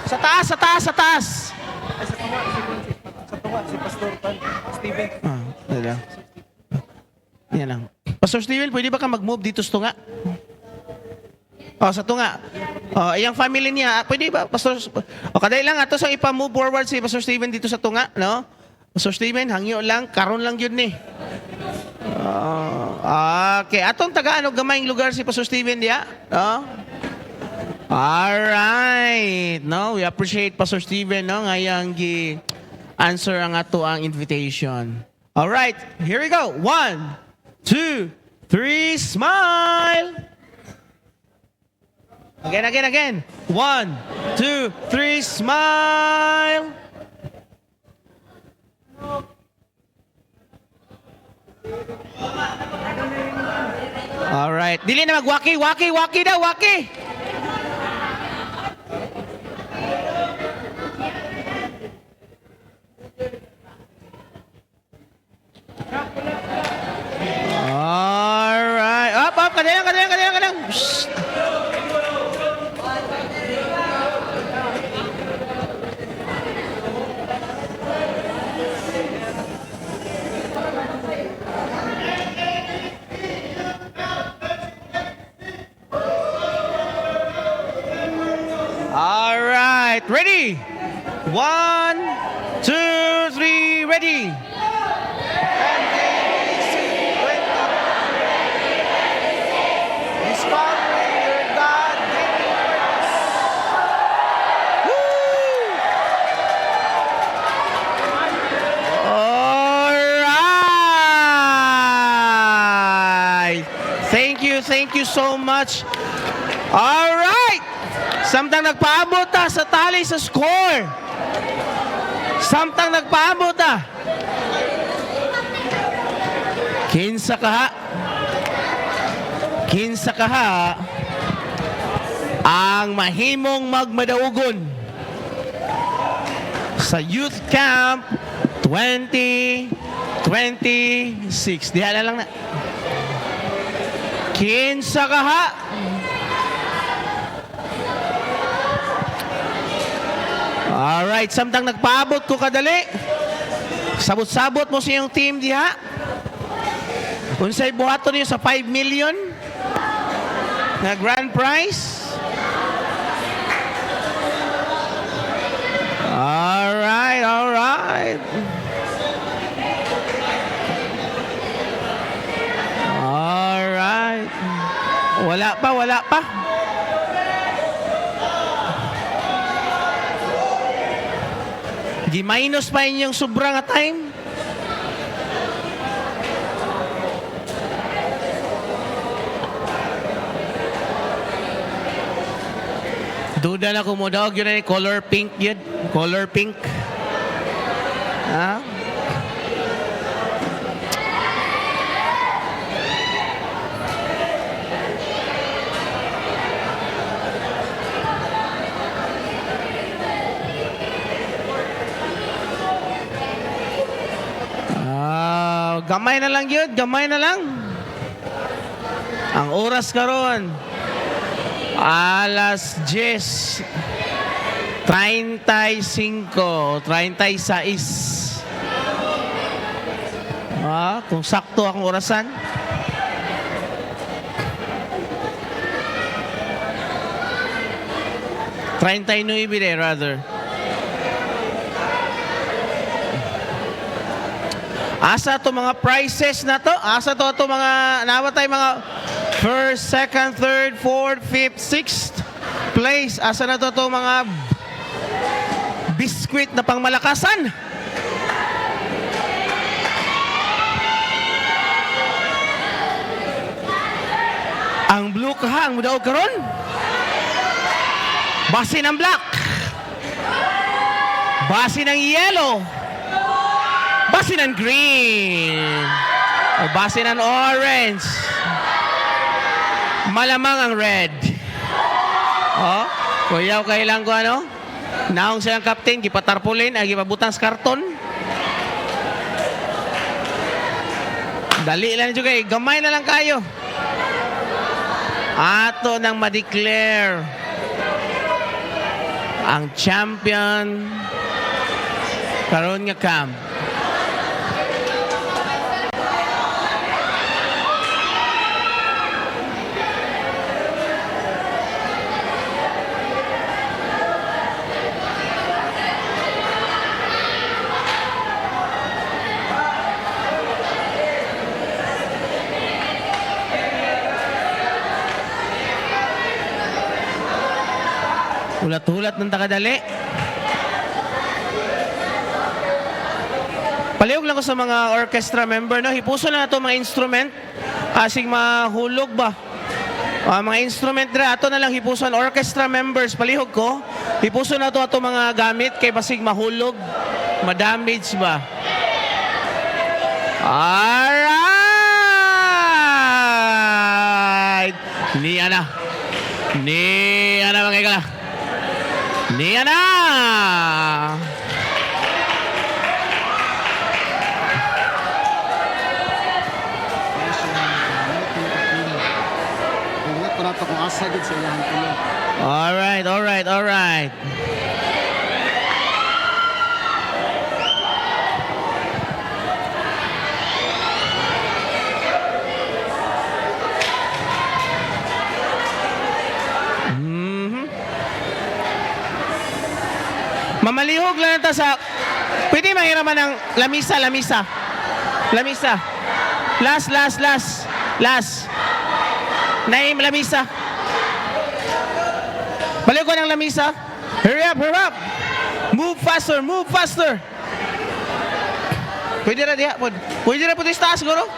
Sa taas. Yan lang. Pastor Steven, pwede ba ka mag-move dito sa tunga? Sa tunga. Yung family niya, pwede ba, Pastor? Kaday lang, ato sa ipa-move forward si Pastor Steven dito sa tunga, no? Pastor Steven, hangyo lang, karon lang yun ni. Okay, atong taga-ano gamayng lugar si Pastor Steven diya? No? Alright. No, we appreciate Pastor Steven, no? Ngayang answer ang ato ang invitation. Alright, here we go. 1, 2, 3, smile! Again. 1, 2, 3, smile! Alright. Dili na mag-waki daw, waki! Alright. Up, kadayang. Shh. Alright, ready? 1, 2, 3, ready? Discovering your God-given purpose. Woo! Alright. Thank you so much. Alright. Samtang nagpaabot sa tali sa score. Samtang nagpaabot Kinsa kaha ang mahimong magmadaugon sa Youth Camp 2026. Diha na lang na. Kinsa kaha? Alright, samtang nagpaabot ko kadali. Sabot-sabot mo sa iyong team diha. Unsay buhaton niyo sa 5 million na grand prize? Alright. Wala pa. Gi-minus pa inyong sobrang time. Duda na ko mo daw, yun ay color pink yun. Color pink. Ha? Gamay na lang yun, gamay na lang. Ang oras karon alas 10:35, 36. Kung sakto akong orasan. rather. Asa to mga prizes na to? Asa to mga nawatay mga first, second, third, fourth, fifth, sixth place? Asa na to mga biskwit na pangmalakasan? Ang blue kahang mudaog karon? Basin ang black. Base ng yellow. Base ng green. O base ng orange. Malamang ang red. Oh, kuyaw kailang ko ano? Naong silang captain, gipatarpulin, ay gipabutang sa karton. Dali lang juga eh, gamay na lang kayo. Ato nang ma-declare ang champion karon nga camp. Hulat-hulat ng takadali. Palihog lang ko sa mga orchestra member, no? Hipuso na ito mga instrument. Asing mahulog ba? Mga instrument na ato na lang hipuson. Orchestra members, palihog ko. Hipuso na ito ato mga gamit kay basig mahulog. Madamage ba? Alright! Niya na mga ikala. Niya na! Alright. Mamalihog lang nata sa... Pwede mahiraman ng lamisa. Last. Naim, lamisa. Balik ko ng lamisa. Hurry up. Move faster. Pwede na diha. Pwede na po sa taas, siguro.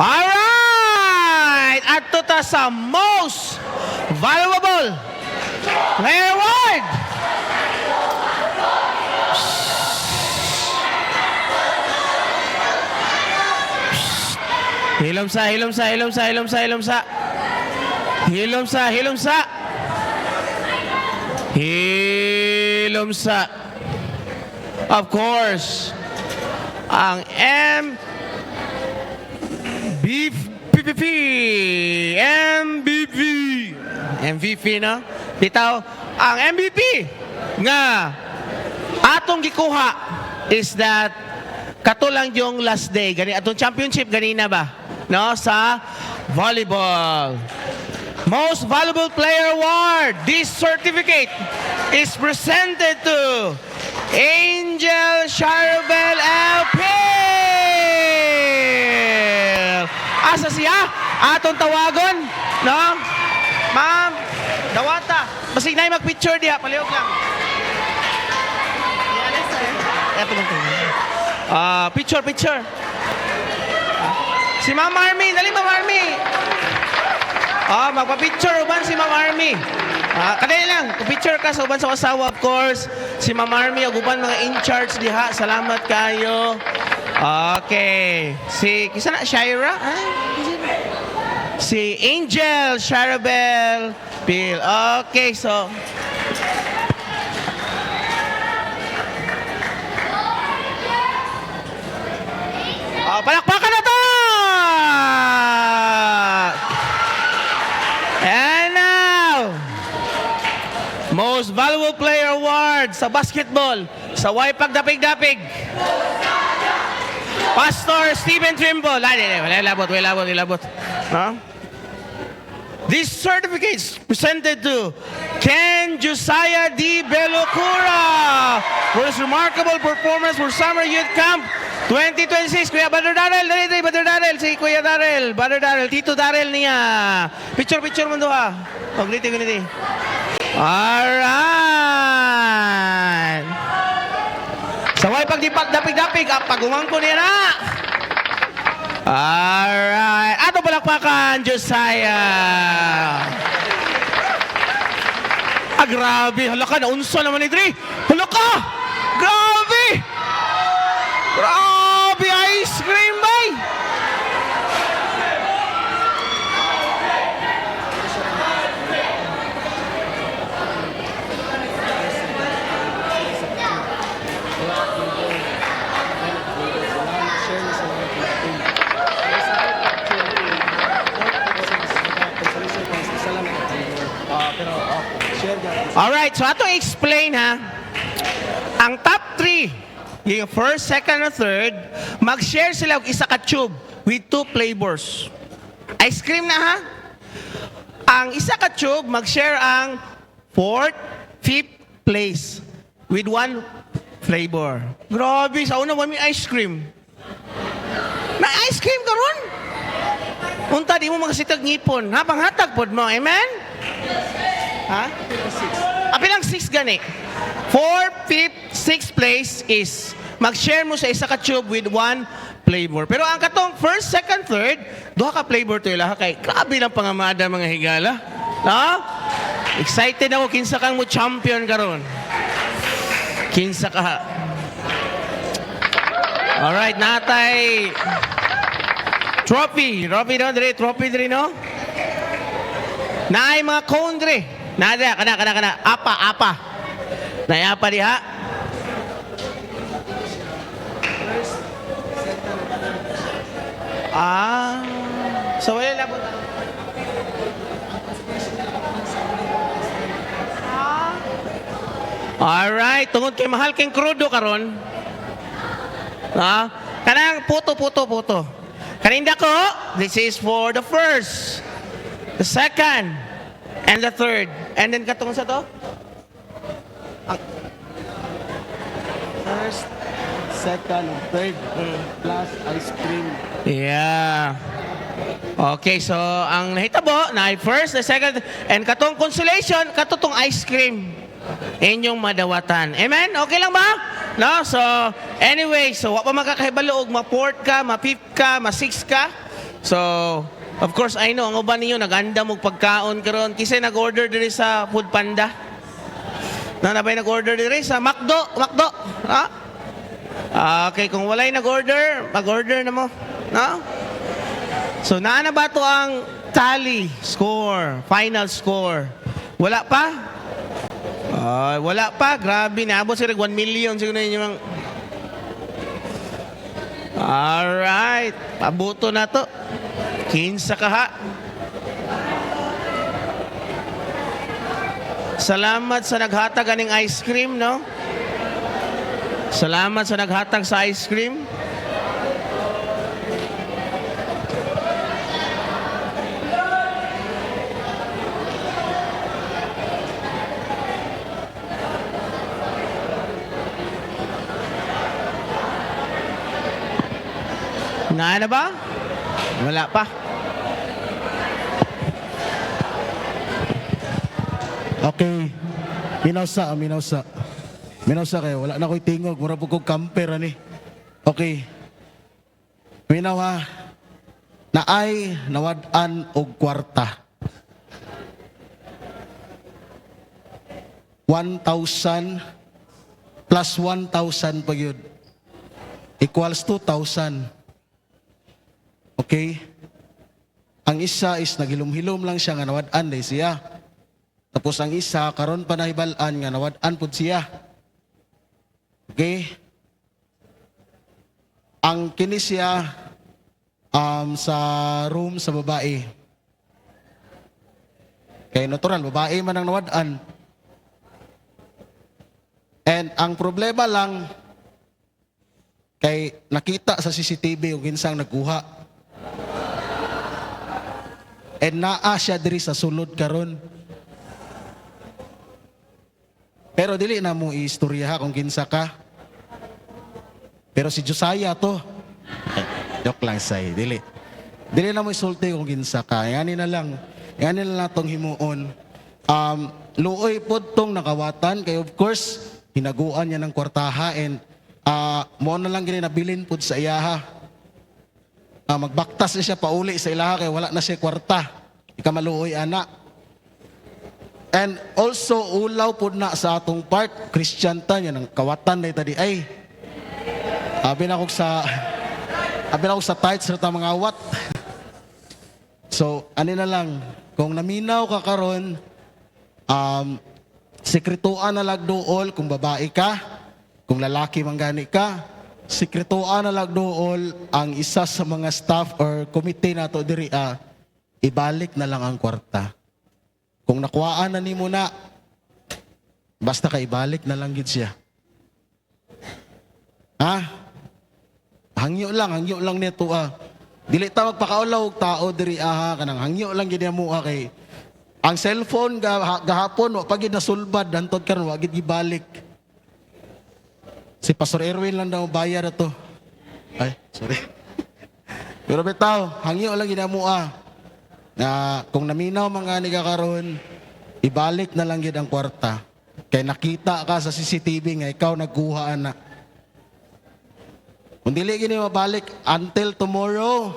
Alright! At ta sa most valuable player award! Hilomsa. Of course, ang MVP no? Bitaw, ang MVP nga atong gikuha is that katulang yung last day gani atong championship ganina ba no sa volleyball. Most Valuable Player Award. This certificate is presented to Angel Charbel Elpil. Asa siya? Atong tawagon, no? Ma'am, dawata. Basig na mag-picture diha, palihog lang. Eto lang tayo. Picture. Si Ma'am Army, dali Ma'am Army. Magpa-picture uban si Ma'am Army. Kadali lang, picture ka sa uban sa asawa, of course. Si Ma'am Army, uban mga in-charge diha. Salamat kayo. Okay. Kisa na, Shaira? Si Angel Charabel Bill. Okay, so... palakpakan na to! And now, Most Valuable Player Award sa basketball sa Waipag Dapig-Dapig. Pastor Stephen Trimble. Wala labot. Huh? This certificate is presented to Ken Josiah D. Belocura for his remarkable performance for Summer Youth Camp 2026. Kuya Brother Darrell, Brother Darrell, si Kuya Darrell, Brother Darrell, Tito Darrell niya. Picture mo doon ha. Ganiti. Alright! Naway pagdapig-dapig, pagumang ko niya na. Alright. Ato palakpakan, Josiah. Grabe. Hala ka, naunsa naman ni Dre. Hala ka! Grabe! Grabe, ice cream, bay! Alright, so ato explain ha. Ang top 3, yung first, second, and third, mag-share sila og isa ka tube with 2 flavors. Ice cream na ha. Ang isa ka tube, mag-share ang 4th, 5th place with 1 flavor. Grabe, sa una may ice cream. Na ice cream karon? Unta di mo makasitag ngipon. Ha, panghatag pod mo. Amen? Ha? Apilang 6 gani. 4th, 5th, 6th place is mag-share mo sa isa ka tube with 1 flavor. Pero ang katong first, second, third, duha ka flavor to ilaha kay grabe lang pangamada mga higala. No? Excited ako kinsa kang mo champion karon. Kinsa ka. Alright, natay trophy. Trophy dre, no? Naay mga cone dre. Nada, kana. Apa. Nayapa diha. So wala labot. Alright, tungod kay mahal keng krudo karon. Kanang puto. Kaninda ko, this is for the first, the second, and the third. And then katong sa to? First, second, third, plus ice cream. Yeah. Okay, so ang nahitabo na first, the second, and katong consolation, katong ice cream. Inyong madawatan. Amen? Okay lang ba? No? So, anyway, so wa pa magkakahibalo og ma-4th ka, ma-5th ka, ma-6th ka. So, of course, I know, ang uban ninyo, nag-anda mong pagkaon karon. Kasi nag-order diri sa Food Panda. Nabay nag-order diri sa Macdo. Ha? Okay, kung walay nag-order, mag-order na mo. No? So, naana ba ito ang tally score, final score? Wala pa? Wala pa. Grabe, naabot sila 1 million. Siguro na yun yung... Alright. Pabuto na to. 15 ka ha. Salamat sa naghatag aning ice cream, no? Salamat sa naghatag sa ice cream. Na ba? Wala pa. Okay. Minawsa kayo. Wala na ko'y tingog. Mura po kong camper, ani. Okay. Minaw ha. Naay nawad-an og kwarta. 1,000 plus 1,000 pag yun. Equals 2,000. Okay? Ang isa is naghilom-hilom lang siya nga nawad-an day siya. Tapos ang isa karon pa nahibalan nga nawad-an pud siya. Okay? Ang kini siya sa room sa babae. Kay natural babae man ang nawad-an. And ang problema lang kay nakita sa CCTV yung ginsang nagkuha. And naa siya diri sa sulod karon. Pero dili na mo istorya kung kinsa ka. Pero si Josiah to. Joke lang say, dili. Dili na mo isulti kung kinsa ka. Yan na lang. Yan na lang tong himuon. Luoy pod tong nakawatan kay of course hinaguan niya ng kwartaha and mo na lang gini nabilin pud sa iyaha. Magbaktas na siya pauli sa ilaha kay wala na siya kwarta. Ikamaluoy ana. And also ulaw pud na sa atong part Christian ta nya nang kawatan day tadi ay. Abi na ko sa tights sa ta mga awat. So ani na lang kung naminaw ka karon sekretuan na lagduol kung babae ka, kung lalaki man gani ka, sekretuan na lagduol ang isa sa mga staff or committee nato diri ibalik na lang ang kwarta. Kung nakuhaan na nimo na, basta ka ibalik na lang gid siya. Hangyo lang nito Dili ta magpakaulaw og tao diri kanang hangyo lang gid mo kay ang cellphone gahapon wa pagid nasulbad hantod karon wa gid gibalik. Si Pastor Erwin lang daw bayar ato. Ay, sorry. Pero bitaw, hangyo lang gid mo na kung naminaw mga niga karon ibalik na lang gid ang kwarta. Kay nakita ka sa CCTV nga ikaw nagkuha na. Kung dili gini mabalik until tomorrow.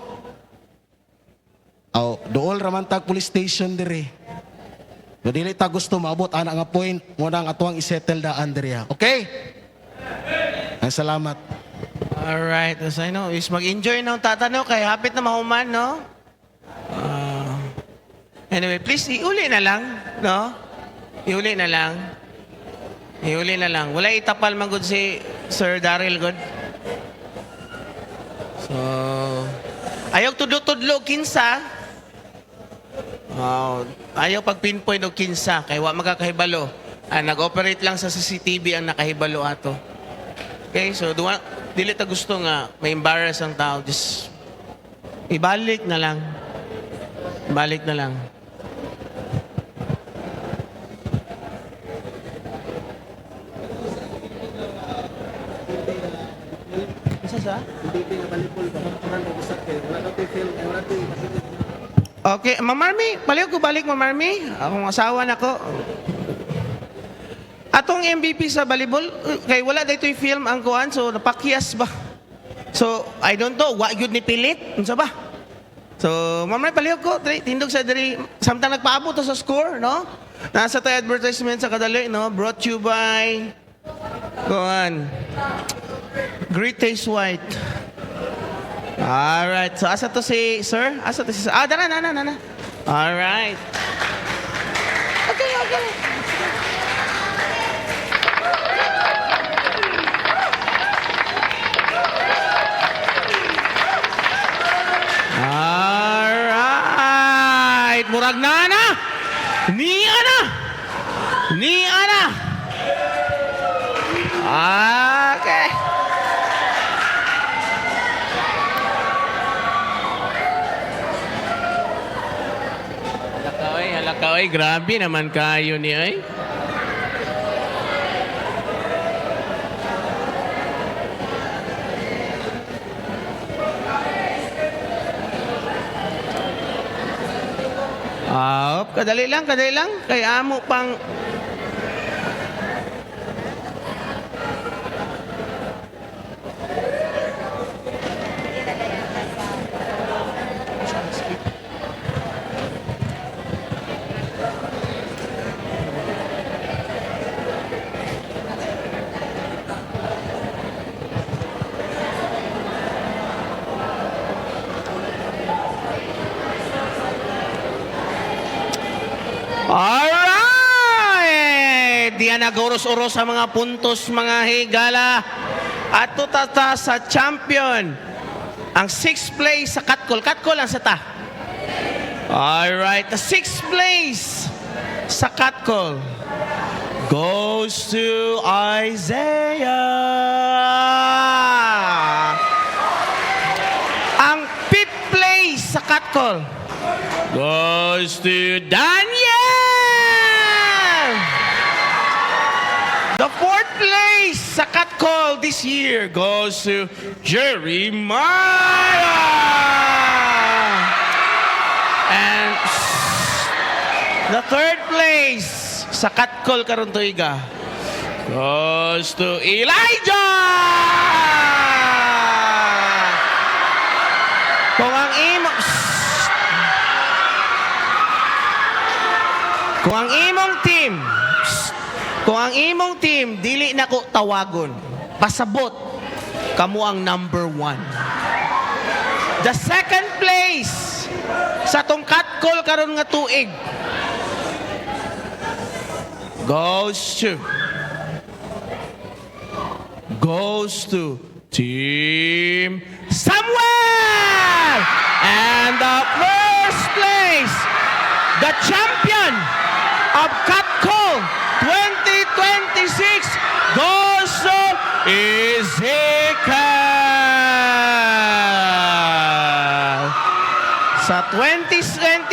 Dool raman tag police station diri. Kung dili ta gusto maabot ana nga point mo nang atuang isettle daan diri. Okay? Ang salamat. Alright, as I know, is mag-enjoy ng tatano kay hapit na mahuman, no? Anyway, please, iuli na lang, no? Iuli na lang. Wala itapal man good si Sir Daryl good. So, ayaw tudlo-tudlo kinsa. Ayaw pag-pinpoint o kinsa, kaya wa magkakahibalo. Nag-operate lang sa CCTV ang nakahibalo ato. Okay, so dili ta gusto nga may embarrass ang tao. Just ibalik na lang. Okay, Ma'am Marmy, balik Ma'am Marmy. Akong asawa na ko. Atong MVP sa volleyball, kay wala daytoy film ang kuan, so napakyas ba? So, I don't know, wa gyud ni pilit, unsa ba? So, Ma'am Marmy, palihog ko, tindog sa diri, samtang nagpaabot to sa score, no? Nasa tayo advertisement sa kadali, no? Brought to you by kuan. Great Taste White. Alright. So, asa to si Sir? Dara. Alright. Okay. Alright. Murag na. Ni ana. Okay. Halakaway, grabe naman kayo ni ay. Kadali lang. Kaya amo pang Alright! Diyan nag-uros-uros sa mga puntos, mga higala. At tutata sa champion. Ang 6th place sa Katkol. Katkol ang sata. Alright. The 6th place sa Katkol goes to Isaiah. Ang 5th place sa Katkol goes to Daniel. The 4th place sa Katkol this year goes to Jeremiah. And the 3rd place sa Katkol karon tuiga Goes to Elijah! Kung ang imong... Kung ang imong team... Kung ang imong team, dili na ko tawagon. Pasabot, kamo ang number 1. The second place sa tong catcall karon nga tuig goes to Team Samuel! And the first place, the champion of Catcall 2026 goes to Ezekiel. Sa 2026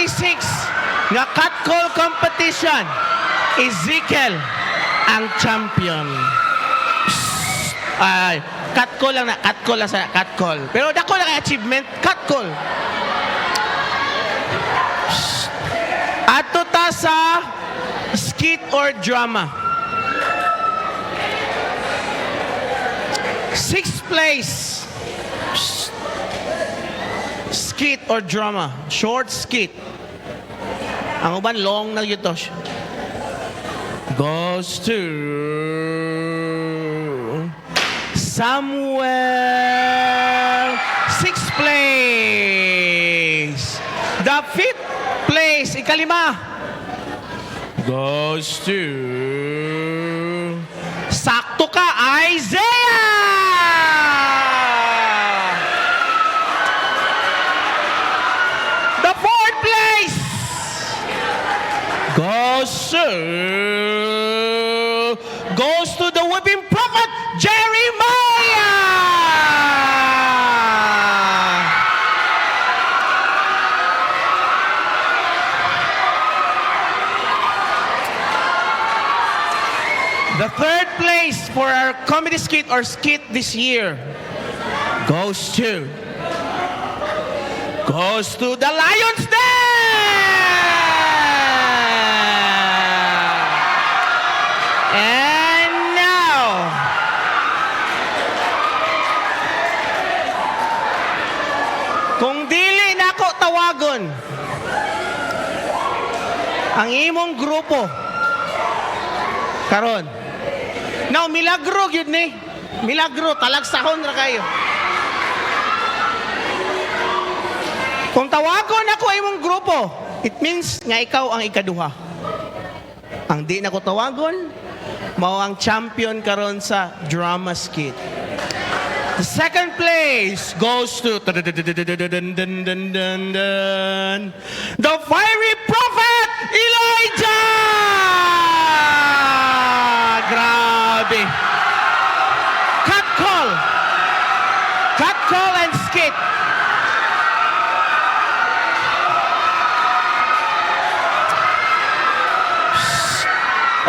nga Catcall competition, Ezekiel ang champion. Ay, catcall lang sa catcall. Pero dako lang achievement, catcall. Ato ta sa skit or drama. 6th place. Skit or drama. Short skit. Ang uban long na yun to. Goes to Samuel. 6th place. The 5th place, ikalima, goes to sakto ka, Isaiah. The 4th place goes to the whipping prophet Jeremiah. The 3rd place for our comedy skit or skit this year goes to the Lion's Den! And now, kung dili nako tawagon ang imong grupo karon, now, milagro yun ni. Milagro, talagsahon ra kayo. Kung tawagon ako imong grupo, it means nga ikaw ang ikaduha. Ang di na ko tawagon, mao ang champion karon sa drama skit. The 2nd place goes to the fiery prophet Elijah! Grabe. Catcall and skit.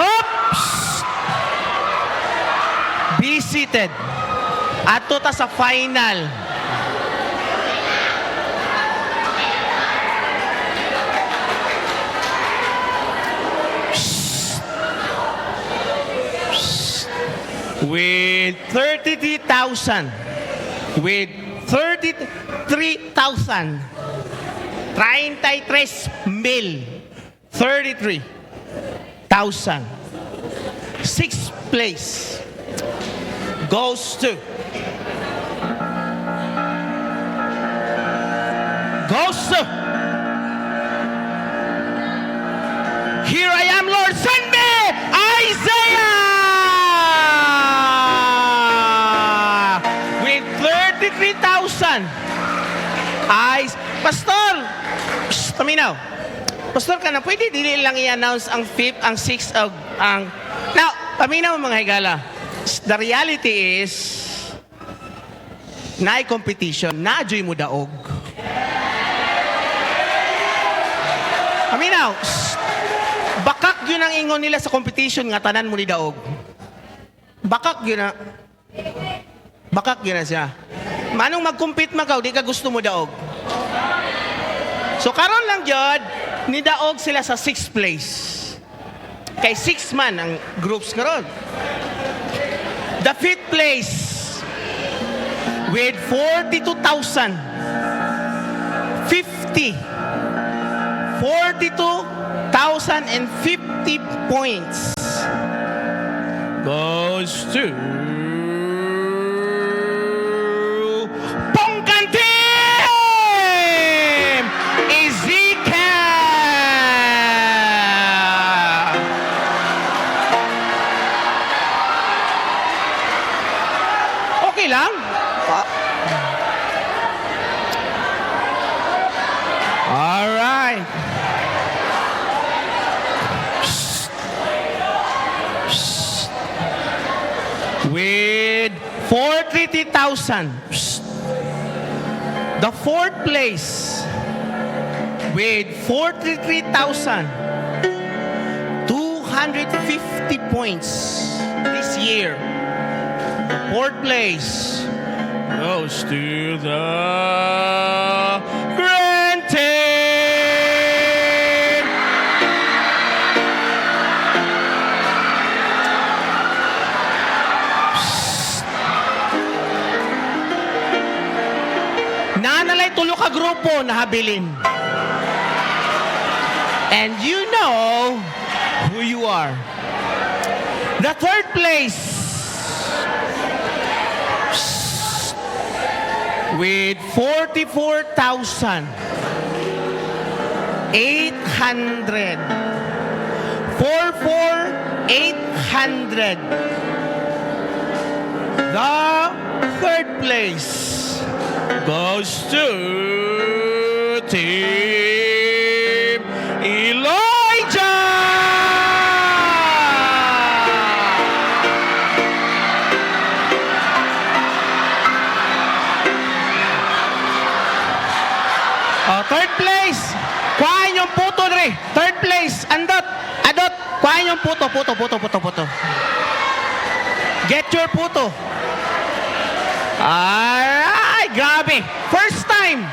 Oops. Be seated. Ato ta sa final. With 33,000. With 33,000. 33,000. 6th place goes to Here I am, Lord, send me, Isaiah! With 33,000 eyes. Pastor! Shh, taminaw. Pastor ka na, pwede dili lang i-announce ang 5th, ang 6th, ang... Now, paminaw mga higala. The reality is, naay competition, na-joy mo daog. Paminaw, bakak yun ang ingon nila sa competition nga tanan mo ni daog. Bakak yun na. Bakak yun na siya. Manong mag-compete magaw, di ka gusto mo daog. So karon lang jud ni daog sila sa 6th place. Kay 6 man ang groups karon. The fifth place with 42,050 points goes to Pongkan Team! Ezekiel! Okay lang? Alright. With 43,000. The fourth place with 43,250 points this year. The fourth place goes to the Grand Team. Nanalay tulo ka grupo na habilin. And you know who you are. The third place with 44,800. 44,800. The third place goes to Team Elijah! Third place, kuhain yung puto dre. Third place, Adot, kuhain yung puto. Get your puto. Alright, grabe. First time.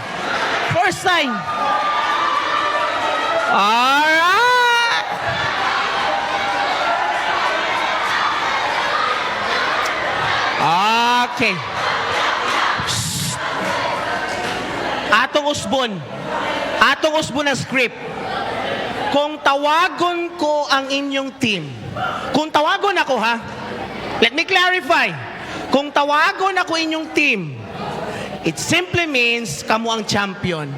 Alright. Okay. Atong usbon ang script. Kung tawagon ko ang inyong team, kung tawagon ako ha, let me clarify. Kung tawagon ako inyong team, it simply means kamo ang champion.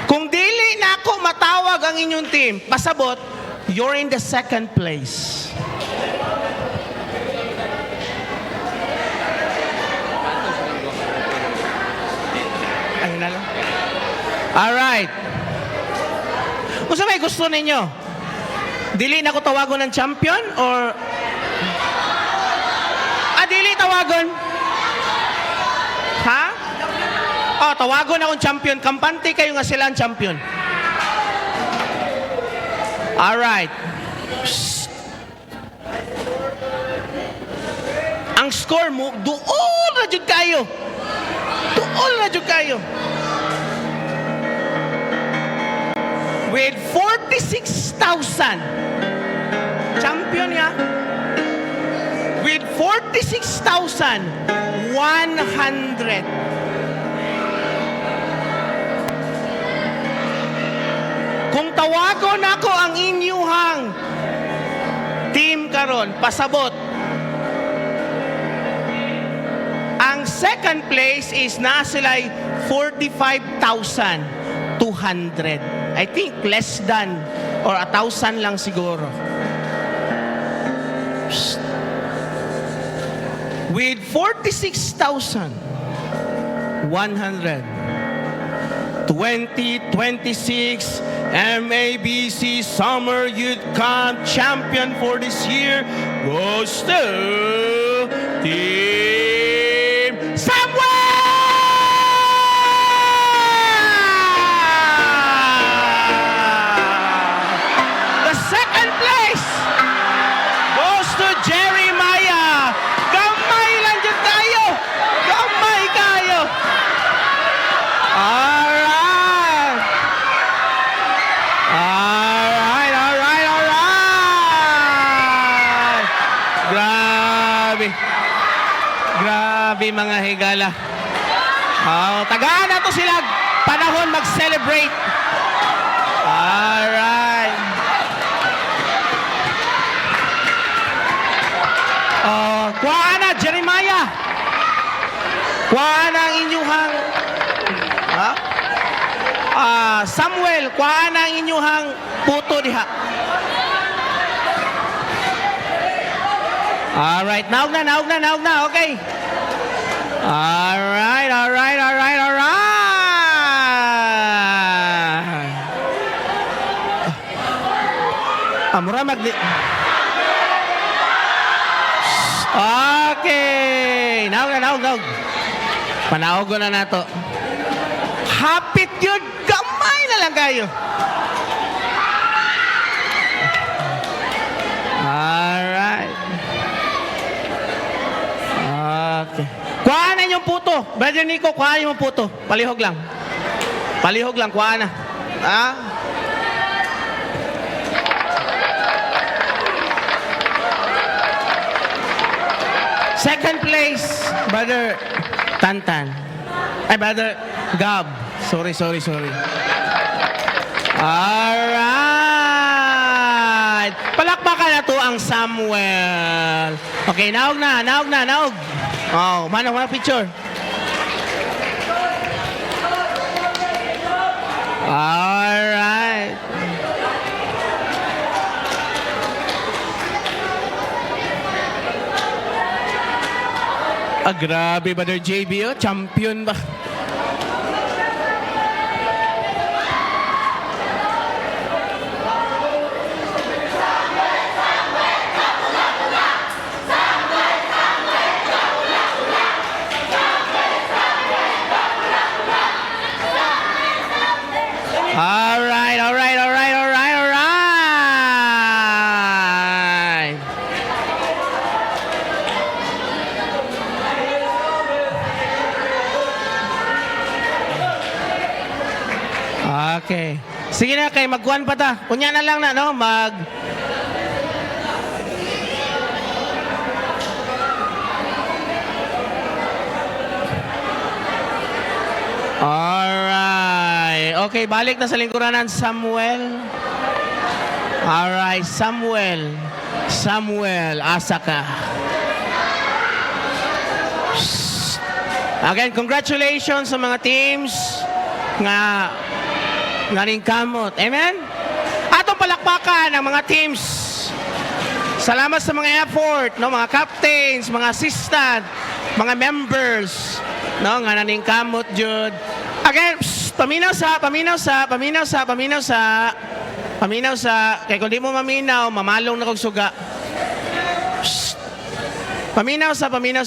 Kung dili na ako matawag ang inyong team, pasabot, you're in the second place. Ayun na lang. Alright. Kung sa may gusto ninyo, dili na ako tawagon ng champion or dili tawagon? Ha? Oh, tawagon akong champion. Kampante kayo nga sila ang champion. Alright. Ang score mo, duol na jud kayo. With 46,000. Champion ya. With 46,100. Kung tawagon ako ang inyuhang team karon, pasabot. Ang second place is na sila'y 45,200. I think less than or 1,000 lang siguro. With 46,100, 2026 MABC Summer Youth Camp champion for this year goes to Team Samuel! The second place goes to Jeremiah. Gamay lang dyan tayo. Gamay kayo. Alright. Grabe. Grabe mga higala. Oh, tagaan na to sila panahon mag-celebrate. Alright. Oh, kuha na Jeremiah. Kuha na ang inyuhang Samuel, kuha na ang inyuhang puto diha. Alright, naog na, okay. Alright. Mura Okay, naog. Panaog ko na nato. Hapit yun, gamay na lang kayo. Alright. Okay. Kuha na yung puto. Brother Nico, kuha yung puto. Palihog lang, kuha na. Second place, Brother Tantan. Ay, Brother Gab. Sorry. Alright. Palakpakan na to ang Samuel. Okay, naog. Oh, manang picture. Alright. Grabe, Brother JB, oh. Champion ba? Alright. Okay. Sige na kay magkuhan pa ta. Kunya na lang na no Alright. Okay, balik na sa lingkuranan Samuel. Alright, Samuel, asa ka. Again, congratulations sa mga teams nga kamot. Amen? Atong palakpakan ang mga teams. Salamat sa mga effort, no, mga captains, mga assistant, mga members, no, nga kamot jud. Again, paminaw sa kay kung di mo maminaw, mamalong na kog suga. Paminaw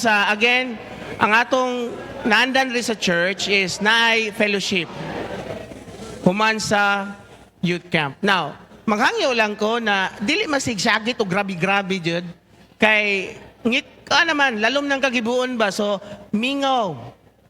sa again, ang atong naandan rin sa church is naay fellowship human sa youth camp. Now, maghangyo lang ko na dili masigsagit o grabe-grabe jud kay ngit ka naman lalom ng kagibuon ba, so mingaw,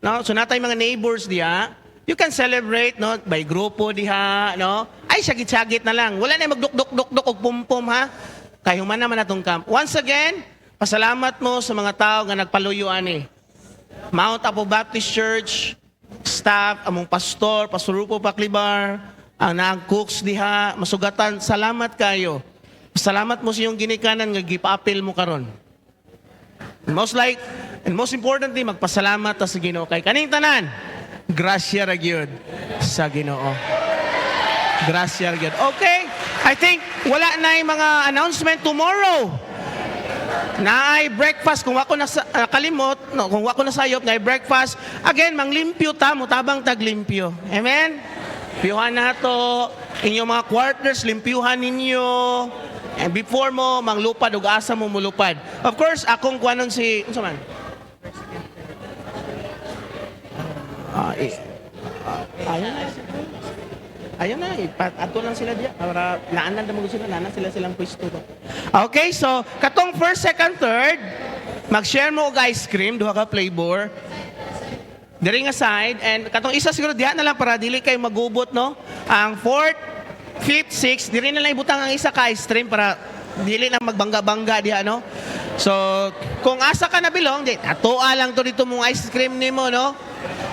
no, so natay mga neighbors diha, you can celebrate, no, by grupo diha, no, ay sagit-sagit na lang, wala na magduk-duk-duk og pumpom ha, kay human naman atong camp. Once again, pasalamat mo sa mga tao nga nagpaluyo ani Mount Apo Baptist Church staff, among pastor, Pastor Rupo Paclibar, ang naang cooks diha, masugatan, salamat kayo. Salamat mo sa iyong ginikanan nga gipaapil mo karon. Most importantly, magpasalamat ta sa Ginoo kay kaning tanan. Grasya ra gyud sa Ginoo. Grasya ra gyud. Okay, I think wala na yung mga announcement tomorrow. Naay breakfast kung ako kalimot, no, kung ako nasayop naay breakfast. Again, manglimpyo ta, mutabang taglimpyo. Amen. Piyuhan nato inyong mga quarters, limpyuhan ninyo. And before mo manglupad ug asa mo mulupad. Of course, akong kuanon si unsa man? Ayun na, ato lang sila diya. Para naanan naman sila, silang pwesto. Okay, so, katong first, second, third, mag-share mo og ice cream, duha ka flavor. Diri nga side, and katong isa siguro diha na lang para dili kay magubot, no? Ang fourth, fifth, sixth, diri na lang ibutang ang isa ka ice cream para dili na magbangga-bangga diha, no? So, kung asa ka na bilong, di, katuwa lang to dito mong ice cream ni mo, no?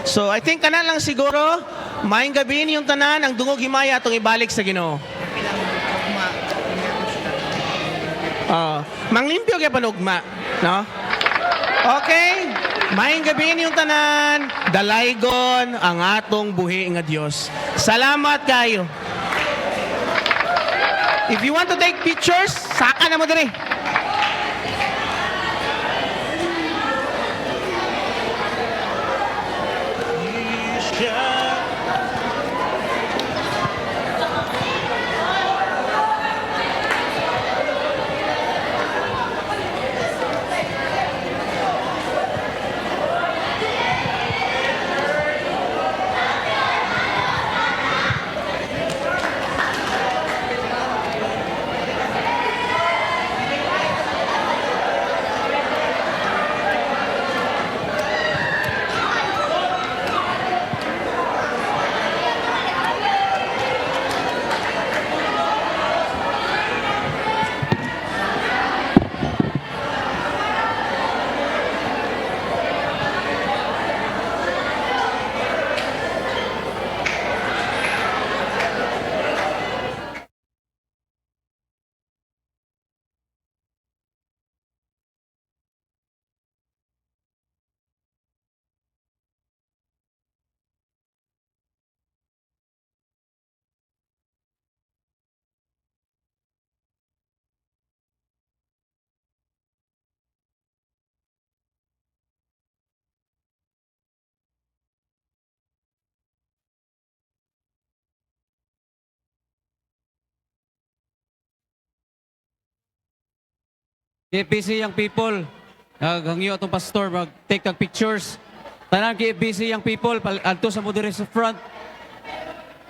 So, I think kana lang siguro, maayong gabi yung tanan, ang dungog himaya atong ibalik sa Ginoo. Manglimpyo kay panugma, no? Okay, maayong gabi yung tanan, dalaygon ang atong buhi nga Dios. Salamat kayo. If you want to take pictures, saka na mo diri. KFBC young people, hangyo atong pastor mag take tag pictures. Tanan KFBC young people adto sa mo dire sa front.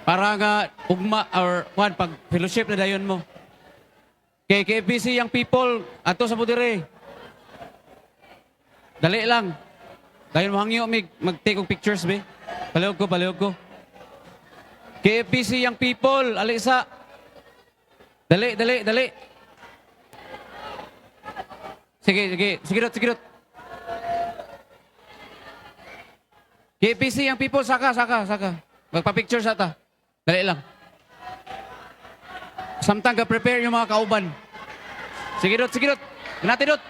Para nga ugma or one pag fellowship na dayon mo. Kay KFBC young people adto sa mo dire. Dali lang. Dayon mo hangyo mag take og pictures be. Palihog ko. KFBC young people, alisa. Dali. Sige. KPC yung people, saka. Magpa-picture sa ta. Dali lang. Samtang ka-prepare yung mga kauban. Sige dot. Ganati dot.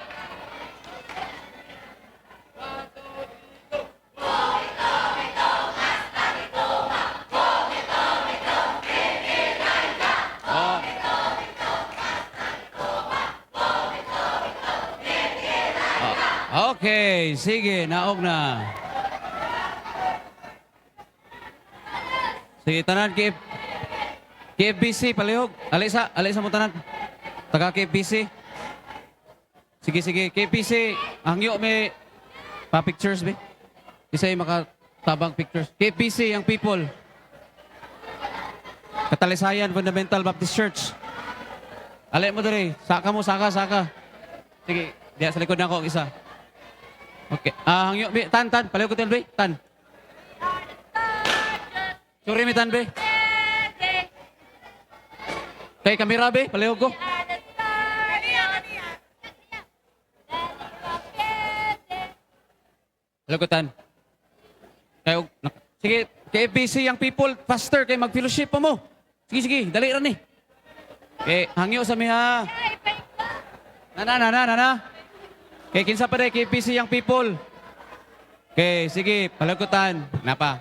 Okay, sige, naog na. Sige, tanan KFBC, palihog. Alisa mo tanan. Taga KFBC. Sige, KFBC, hangyo may pa-pictures be. Isa yung makatabang pictures. KFBC, yung people. Katalisayan Fundamental Baptist Church. Alay mo dali, saka. Sige, diya sa likod na ako, isa. Okay. Hangyo, be, tan, palihog ko tayo, be, tan. Sorry, mi tan, be. Kay kamera, be, palihog ko. Palihog ko, tan. Sige, KFBC yung people, faster, kay mag-fellowship pa mo. Sige, dali rin eh. Okay, hangyo sa miha. Nana. Okay, kinsa pa rin, KFBC yung people. Okay, sige, palagutan. Napa.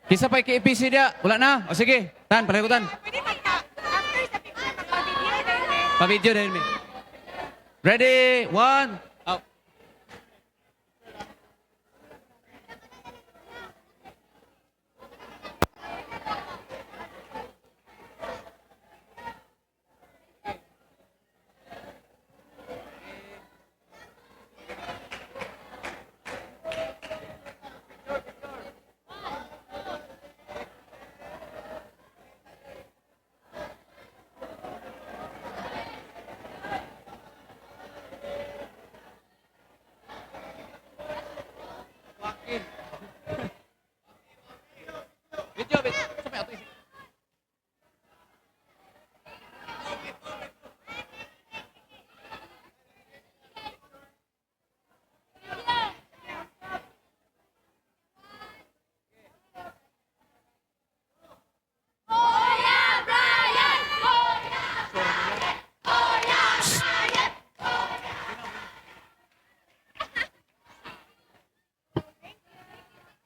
Kinsa pa yung KFBC dia? Wala na. O sige, tan, palagutan. Pa-video din, me. Ready? 1, out.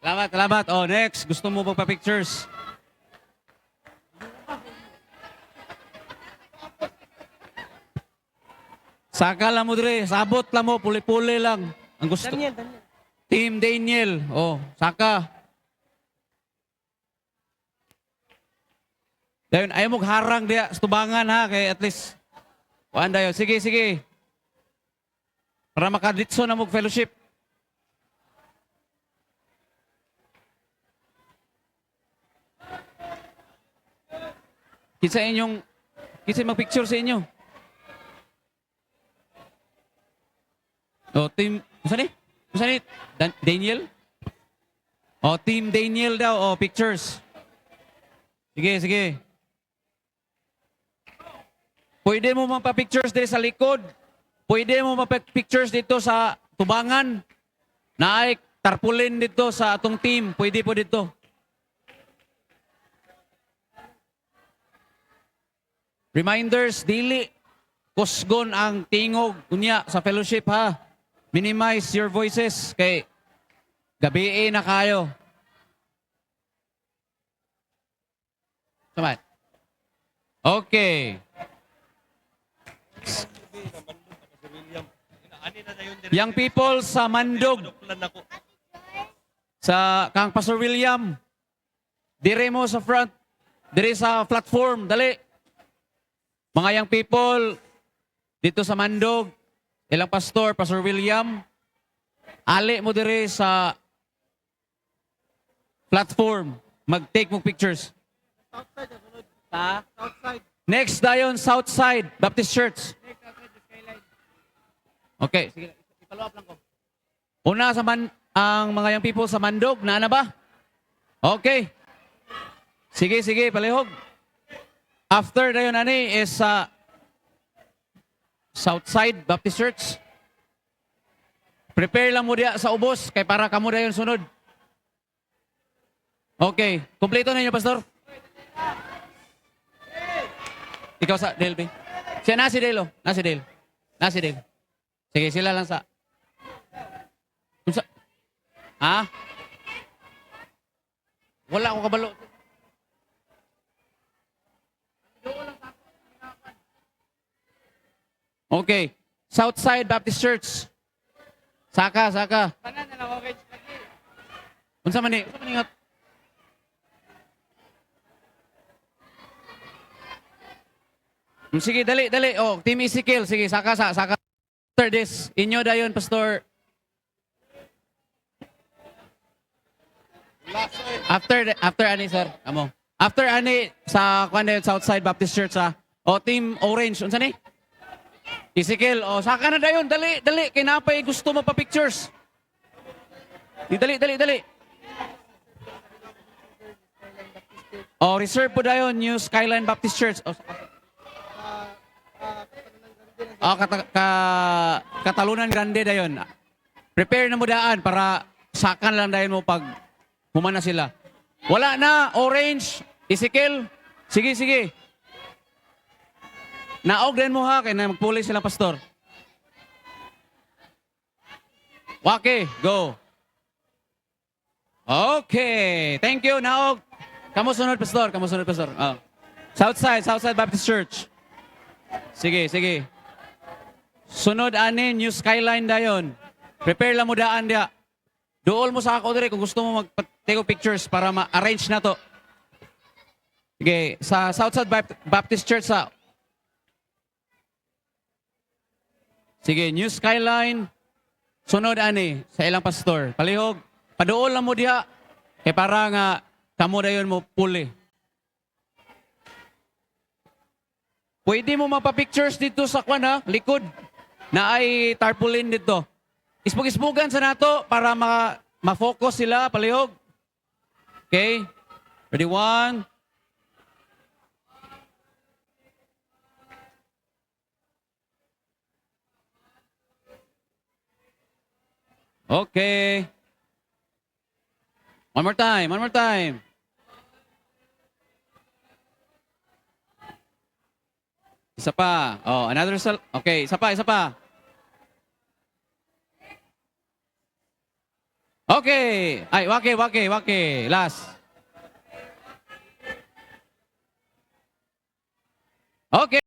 Salamat, salamat. Oh, next. Gusto mo magpa-pictures? Saka lang mo dire. Sabot lang mo. Puli-puli lang. Ang gusto. Daniel. Team Daniel. Oh, saka. Dayon, ayaw mo harang diya. Stubangan ha. Kaya at least. Kuhaan dayon. Sige, sige. Para makaditso na mo fellowship. Kinsa mag-picture sa inyo? Oh, team, saan ni? Saan ni? Daniel? Oh, team Daniel daw. Oh, pictures. Sige, sige. Pwede mo mapa-pictures dito sa likod. Pwede mo mapa-pictures dito sa tubangan. Naay tarpulin dito sa atong team. Pwede po dito. Reminders, dili kusgon ang tingog unya sa fellowship ha. Minimize your voices kay gabi na kayo. Samat. Okay. Young people sa Mandog. Sa kang Pastor William. Dire mo sa front. Dire sa platform. Dali. Mga young people, dito sa Mandog, ilang pastor, Pastor William, ali mo dire sa platform, mag-take mo pictures. Next dayon, Southside Baptist Church. Okay, sige, i-follow up lang ko. Una sa ang mga young people sa Mandog, na ba? Okay. Sige, sige, palihog. After dayon ani is sa Southside Baptist Church. Prepare lang mo diya sa ubos kay para kamo dayon sunod. Okay, kumpleto na niyo pastor. Ikaw sa Delby. Siya na si Delo, na si Del. Na si Del. Sige, sila lang sa. Ha? Wala akong kabalo. Okay. Southside Baptist Church. Saka, saka. Unsa man ni? Unsa man ingat? Sige, dali, dali. Oh, Team Ezekiel. Sige, saka, saka. After this, inyo dayon, Pastor. After ani, sir. Amo. After ani, sa kwan dayon, Southside Baptist Church, ha? O, Team Orange. Unsa ni? Ezekiel, oh, saka na dayon, dali, dali, kinapay gusto mo pa pictures. Dali, dali, dali. Oh, reserve po dayon, New Skyline Baptist Church. Oh, Katalunan Grande dayon. Prepare na mo daan para sakan lang dayon mo pag humana sila. Wala na, Orange, Ezekiel. Sige, sige. Naog din mo ha, kaya na magpuli sila pastor. Okay, go. Okay, thank you, Naog. Kamu sunod, pastor, kamu sunod, pastor. Oh. Southside Baptist Church. Sige, sige. Sunod ani, New Skyline dayon. Prepare lang mo daan dia. Dool mo sa ako dire kung gusto mo mag-take pictures para ma-arrange na to. Sige, sa Southside Baptist Church sa. Sige, New Skyline. Sunod ani sa ilang pastor. Palihog. Paduol lang mo diha. Kaya para nga kamo dayon mo puli. Pwede mo mapa-pictures dito sa kwan ha, likod. Na ay tarpaulin dito. Ispog-ispogan sa nato para ma-focus sila. Palihog. Okay. Ready, 1. Okay. One more time, one more time. Isa pa. Oh, another okay, isa pa, isa pa. Okay. Ay, wake. Last. Okay.